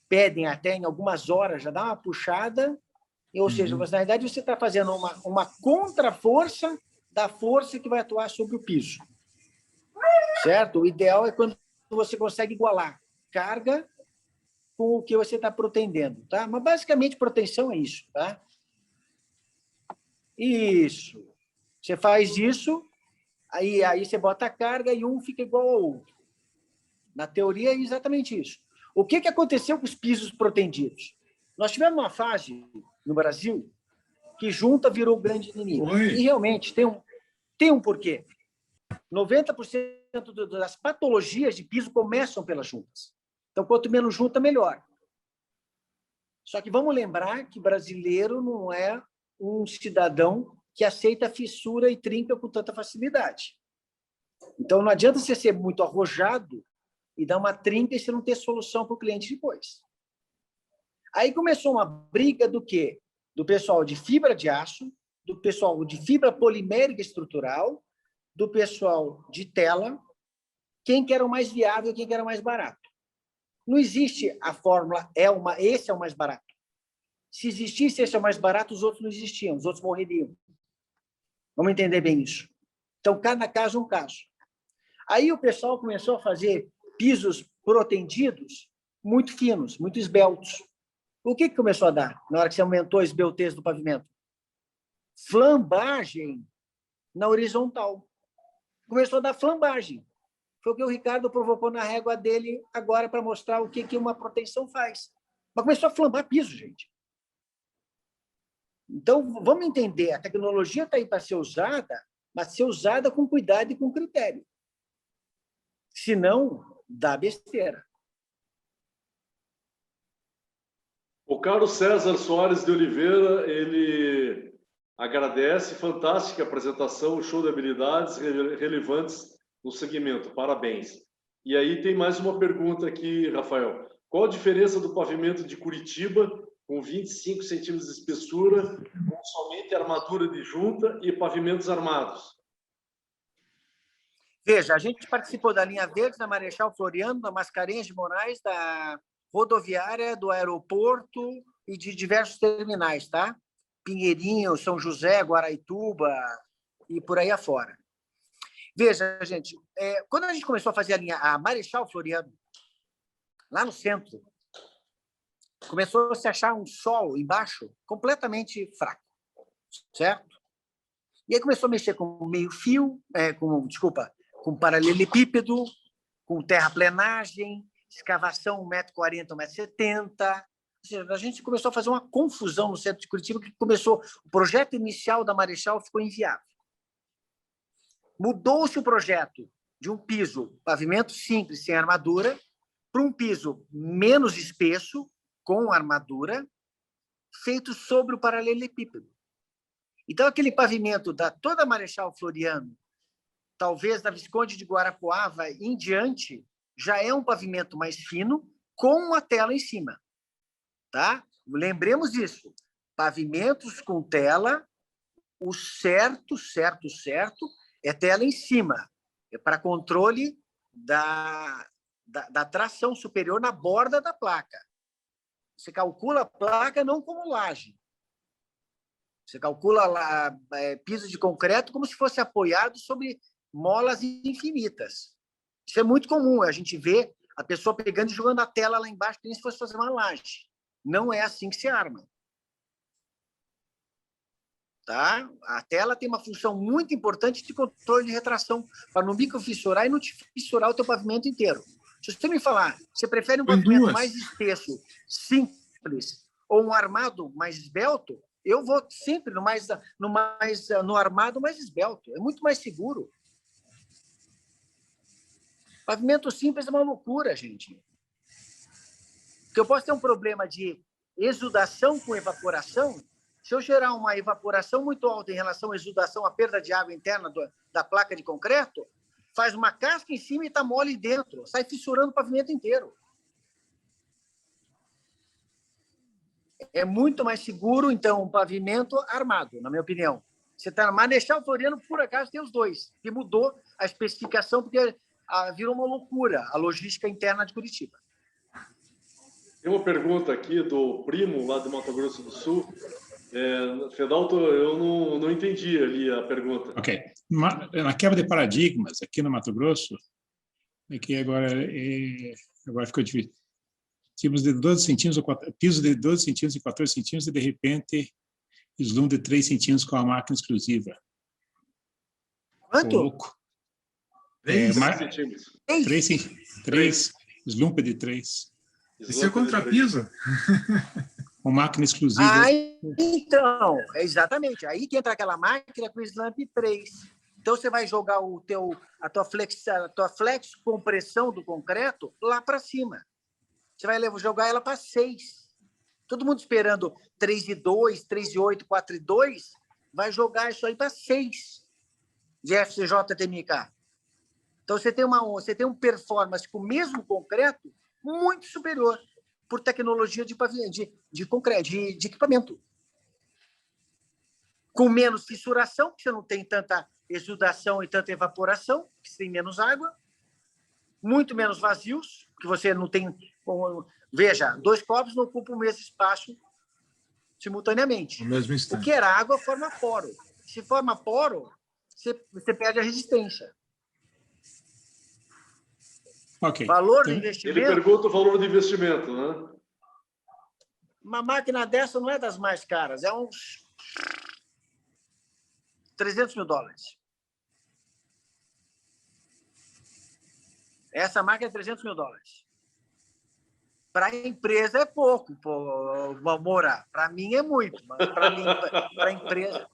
pedem até em algumas horas, já dá uma puxada, ou seja, na verdade, você está fazendo uma contraforça da força que vai atuar sobre o piso. Certo? O ideal é quando você consegue igualar carga com o que você está protegendo, tá? Mas, basicamente, proteção é isso, tá? Isso. Você faz isso, aí você bota a carga e um fica igual ao outro. Na teoria, é exatamente isso. O que aconteceu com os pisos protendidos? Nós tivemos uma fase no Brasil que junta virou o grande inimigo. Oi. E realmente tem um porquê. 90% das patologias de piso começam pelas juntas. Então, quanto menos junta, melhor. Só que vamos lembrar que brasileiro não é um cidadão que aceita fissura e trinca com tanta facilidade. Então, não adianta você ser muito arrojado e dar uma trinca e você não ter solução para o cliente depois. Aí começou uma briga do quê? Do pessoal de fibra de aço, do pessoal de fibra polimérica estrutural, do pessoal de tela, quem que era o mais viável, quem que era o mais barato. Não existe a fórmula, esse é o mais barato. Se existisse esse é o mais barato, os outros não existiam, os outros morreriam. Vamos entender bem isso. Então, cada caso é um caso. Aí o pessoal começou a fazer pisos protendidos muito finos, muito esbeltos. O que começou a dar na hora que você aumentou a esbeltez do pavimento? Flambagem na horizontal. Começou a dar flambagem. Foi o que o Ricardo provocou na régua dele agora para mostrar o que uma proteção faz. Mas começou a flambar piso, gente. Então, vamos entender, a tecnologia está aí para ser usada, mas ser usada com cuidado e com critério. Senão, dá besteira. O Carlos César Soares de Oliveira, ele agradece, fantástica apresentação, show de habilidades relevantes no segmento, parabéns. E aí tem mais uma pergunta aqui, Rafael. Qual a diferença do pavimento de Curitiba, com 25 centímetros de espessura, com somente armadura de junta e pavimentos armados? Veja, a gente participou da linha verde, da Marechal Floriano, da Mascarenhas de Moraes, da rodoviária, do aeroporto e de diversos terminais, tá? Pinheirinho, São José, Guaraituba e por aí afora. Veja, gente, quando a gente começou a fazer a Marechal Floriano, lá no centro, começou a se achar um solo embaixo completamente fraco, certo? E aí começou a mexer com meio-fio, com paralelepípedo, com terraplenagem, escavação 1,40 m, 1,70 m. Ou seja, a gente começou a fazer uma confusão no centro de Curitiba, que o projeto inicial da Marechal ficou inviável. Mudou-se o projeto de um piso, pavimento simples, sem armadura, para um piso menos espesso, com armadura, feito sobre o paralelepípedo. Então, aquele pavimento da toda a Marechal Floriano, talvez da Visconde de Guarapuava em diante, já é um pavimento mais fino, com uma tela em cima. Tá? Lembremos disso. Pavimentos com tela, o certo é tela em cima. É para controle da tração superior na borda da placa. Você calcula a placa não como laje. Você calcula piso de concreto como se fosse apoiado sobre molas infinitas. Isso é muito comum. A gente vê a pessoa pegando e jogando a tela lá embaixo como se fosse fazer uma laje. Não é assim que se arma. Tá? A tela tem uma função muito importante de controle de retração, para não microfissurar e não te fissurar o teu pavimento inteiro. Se você me falar, você prefere um pavimento mais espesso, simples, ou um armado mais esbelto, eu vou sempre no armado mais esbelto. É muito mais seguro. Pavimento simples é uma loucura, gente. Porque eu posso ter um problema de exudação com evaporação. Se eu gerar uma evaporação muito alta em relação à exudação, à perda de água interna da placa de concreto, faz uma casca em cima e está mole dentro, sai fissurando o pavimento inteiro. É muito mais seguro, então, um pavimento armado, na minha opinião. Você está na Marechal Floriano, por acaso, tem os dois, que mudou a especificação, porque virou uma loucura a logística interna de Curitiba. Tem uma pergunta aqui do primo, lá do Mato Grosso do Sul. Fedalto, eu não entendi ali a pergunta. Ok. Na quebra de paradigmas, aqui no Mato Grosso, é que agora ficou difícil. Tínhamos de 12 centímetros, piso de 12 centímetros e 14 centímetros, e de repente, slump de 3 centímetros com a máquina exclusiva. Quanto? Louco. 3 centímetros. 3, slump de 3. Isso é contrapiso? Com máquina exclusiva. Então, exatamente. Aí que entra aquela máquina com slump 3. Então, você vai jogar a tua flex compressão do concreto lá para cima. Você vai jogar ela para 6. Todo mundo esperando 3,2, 3,8, 4,2, vai jogar isso aí para 6 de FCJ TMK. Então, você tem um performance com o mesmo concreto muito superior por tecnologia de concreto, de equipamento. Com menos fissuração, porque você não tem tanta exudação e tanta evaporação, porque você tem menos água, muito menos vazios, porque você não tem... Veja, 2 copos não ocupam o mesmo espaço simultaneamente. No mesmo instante. O que era água forma poro. Se forma poro, você perde a resistência. Ok. Valor do investimento... Ele pergunta o valor do investimento, né? Uma máquina dessa não é das mais caras, é uns $300 mil. Essa máquina é $300 mil. Para a empresa é pouco, Moura. Para mim é muito. Para a empresa,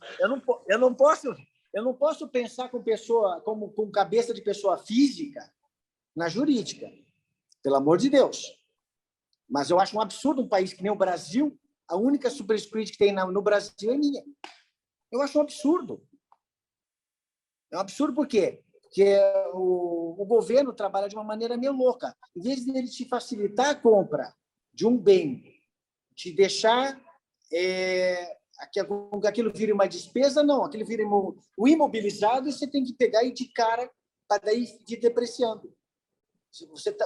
eu não posso pensar com cabeça de pessoa física na jurídica, pelo amor de Deus. Mas eu acho um absurdo um país que nem o Brasil, a única superscript que tem no Brasil é minha. Eu acho um absurdo. É um absurdo por quê? Porque o governo trabalha de uma maneira meio louca. Em vez de ele te facilitar a compra de um bem, te deixar que aquilo vire uma despesa, não. Aquilo vira o imobilizado e você tem que pegar e de cara para daí ir depreciando.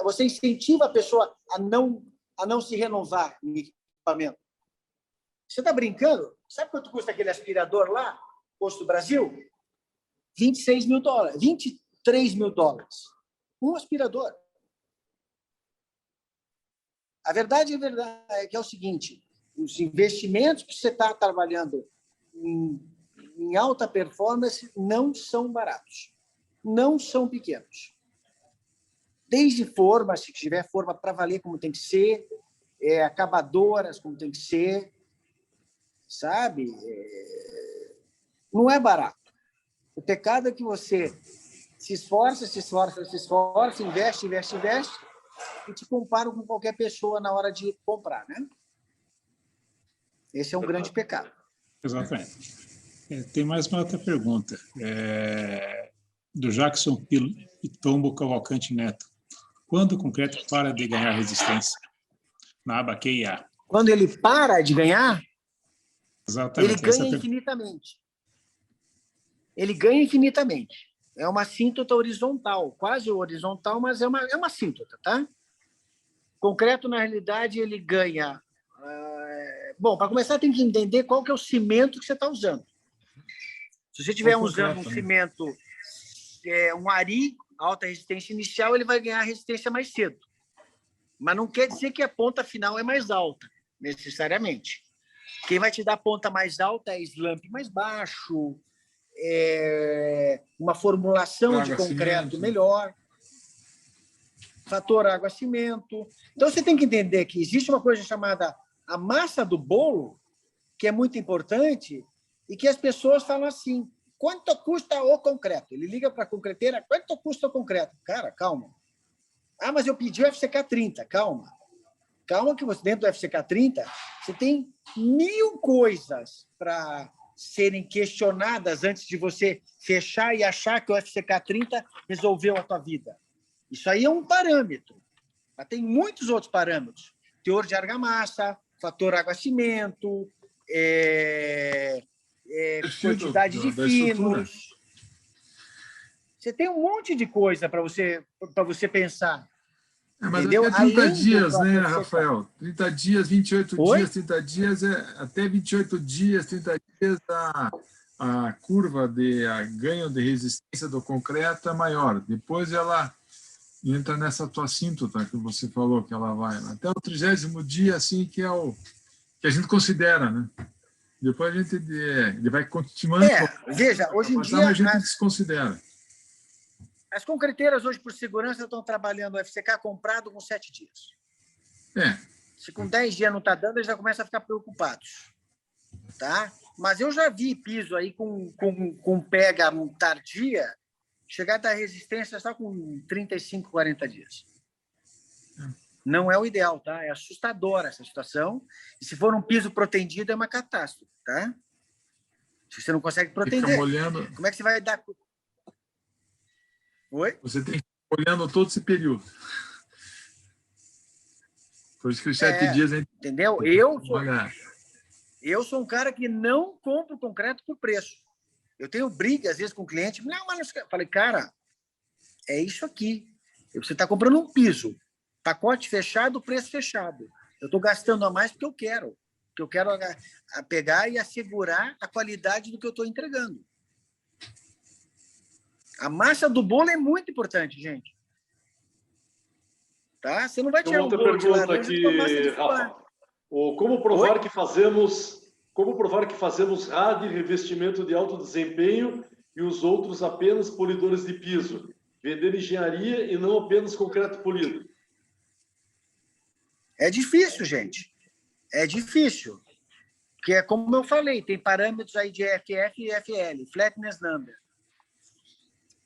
Você incentiva a pessoa a não se renovar em equipamento. Você está brincando? Sabe quanto custa aquele aspirador lá, Posto Brasil? $26 mil, $23 mil. Um aspirador. A verdade é que é o seguinte, os investimentos que você está trabalhando em alta performance não são baratos, não são pequenos. Desde forma, se tiver forma para valer como tem que ser, acabadoras como tem que ser, sabe? Não é barato. O pecado é que você se esforça, investe e te comparam com qualquer pessoa na hora de comprar, né? Esse é um grande pecado. Exatamente. Tem mais uma outra pergunta. Do Jackson Pitombo Cavalcante Neto. Quando o concreto para de ganhar resistência? Na aba Q e A. Quando ele para de ganhar, exatamente, ele ganha infinitamente. Ele ganha infinitamente. É uma assíntota horizontal, quase horizontal, mas é uma assíntota, tá? Concreto, na realidade, ele ganha... Bom, para começar, tem que entender qual que é o cimento que você está usando. Se você estiver usando um cimento, um Ari, alta resistência inicial, ele vai ganhar resistência mais cedo. Mas não quer dizer que a ponta final é mais alta, necessariamente. Quem vai te dar a ponta mais alta é slump mais baixo, uma formulação de concreto melhor, fator água-cimento. Então, você tem que entender que existe uma coisa chamada a massa do bolo, que é muito importante, e que as pessoas falam assim, quanto custa o concreto? Ele liga para a concreteira, quanto custa o concreto? Cara, calma. Ah, mas eu pedi o FCK 30. Calma. Calma que você, dentro do FCK 30, você tem 1000 coisas para serem questionadas antes de você fechar e achar que o FCK 30 resolveu a tua vida. Isso aí é um parâmetro. Mas tem muitos outros parâmetros. Teor de argamassa, fator água-cimento, quantidade de finos. Você tem um monte de coisa para você pensar. Mas entendeu? até 30 Além dias, do né, próprio Rafael? 30 dias, 28 Oi? dias, 30 dias, até 28 dias, 30 dias, a curva de ganho de resistência do concreto é maior. Depois ela entra nessa tua assíntota que você falou que ela vai. Até o 30º dia, assim, que é o que a gente considera, né? Depois a gente ele vai continuando. Veja, hoje em mas dia a gente desconsidera. as concreteiras hoje, por segurança, estão trabalhando o FCK comprado com 7 dias. Se com 10 dias não está dando, eles já começam a ficar preocupados. Tá? Mas eu já vi piso aí com pega tardia chegar da resistência só com 35, 40 dias. Não é o ideal, tá? É assustadora essa situação. E se for um piso protendido, é uma catástrofe, tá? Se você não consegue protender, fica molhando. como é que você vai dar... Oi? Você tem que ir olhando todo esse período. Por isso que os 7 dias a gente... Entendeu? Eu sou um cara que não compro concreto por preço. Eu tenho briga, às vezes, com o cliente. Não, mas... Falei, cara, é isso aqui. Você está comprando um piso. Pacote fechado, preço fechado. Eu estou gastando a mais porque eu quero. Porque eu quero pegar e assegurar a qualidade do que eu estou entregando. A massa do bolo é muito importante, gente. Tá? Você não vai tirar um bolo de laranja com a massa de fubá. Como provar que fazemos RAD, revestimento de alto desempenho, e os outros apenas polidores de piso? Vender engenharia e não apenas concreto polido. É difícil, gente. É difícil. Porque, como eu falei, tem parâmetros aí de FF e FL, Flatness Number.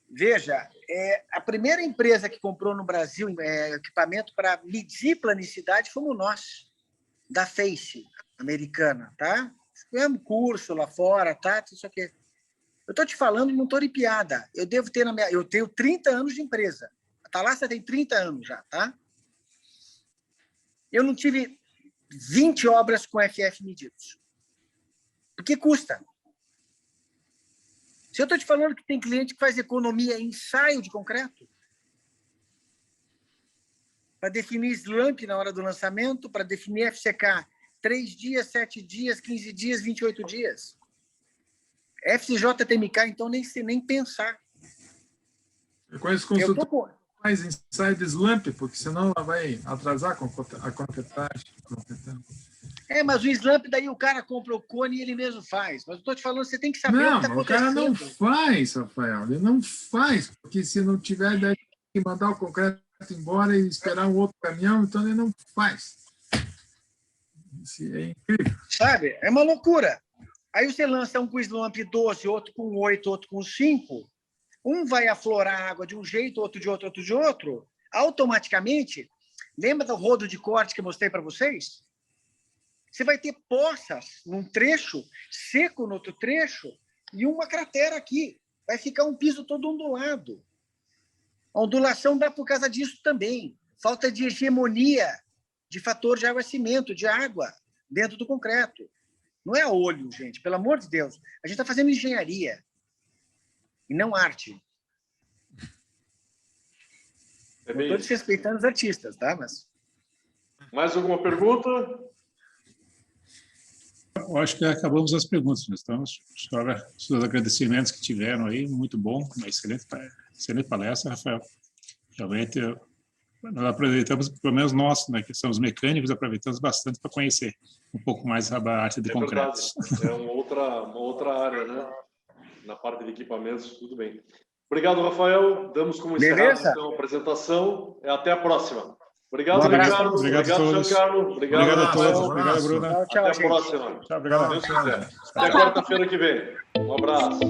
Veja, a primeira empresa que comprou no Brasil equipamento para medir planicidade fomos nós, da Face americana, tá? Fizemos curso lá fora, tá? Isso aqui. Eu estou te falando, não estou de piada. Eu tenho 30 anos de empresa. A Thalassa tem 30 anos já, tá? Eu não tive 20 obras com FF medidos. Porque custa. Se eu estou te falando que tem cliente que faz economia em ensaio de concreto, para definir slump na hora do lançamento, para definir FCK 3 dias, 7 dias, 15 dias, 28 dias. FCJ TMK, então, nem pensar. Eu conheço consultor que faz ensaio de slump, porque senão ela vai atrasar a concretagem. Mas o slump, daí o cara compra o cone e ele mesmo faz. Mas eu estou te falando, você tem que saber o que está acontecendo. O cara não faz, Rafael. Ele não faz, porque se não tiver, daí tem que mandar o concreto embora e esperar um outro caminhão, então ele não faz. Isso é incrível. Sabe? É uma loucura. Aí você lança um com slump 12, outro com 8, outro com 5. Um vai aflorar a água de um jeito, outro de outro, outro de outro. Automaticamente, lembra do rodo de corte que eu mostrei para vocês? Você vai ter poças num trecho, seco no outro trecho, e uma cratera aqui. Vai ficar um piso todo ondulado. A ondulação dá por causa disso também. Falta de hegemonia de fator de água-cimento, de água, dentro do concreto. Não é a olho, gente, pelo amor de Deus. A gente está fazendo engenharia e não arte. Não estou desrespeitando os artistas, tá? Mas... Mais alguma pergunta? Eu acho que acabamos as perguntas. Estamos os agradecimentos que tiveram aí, muito bom, uma excelente palestra, Rafael. Realmente, nós aproveitamos, pelo menos nós, né, que somos mecânicos, aproveitamos bastante para conhecer um pouco mais a arte de concreto. É uma outra área, né? Na parte de equipamentos, tudo bem. Obrigado, Rafael. Damos como encerrado então, a apresentação. Até a próxima. Obrigado, Um abraço. Ricardo. Obrigado a Obrigado, todos. Giancarlo. Obrigado, Obrigado a todos. abraço. Obrigado, Bruna. Tchau, Até a gente. próxima. Tchau, obrigado. Tchau, tchau. Até quarta-feira que vem. Um abraço.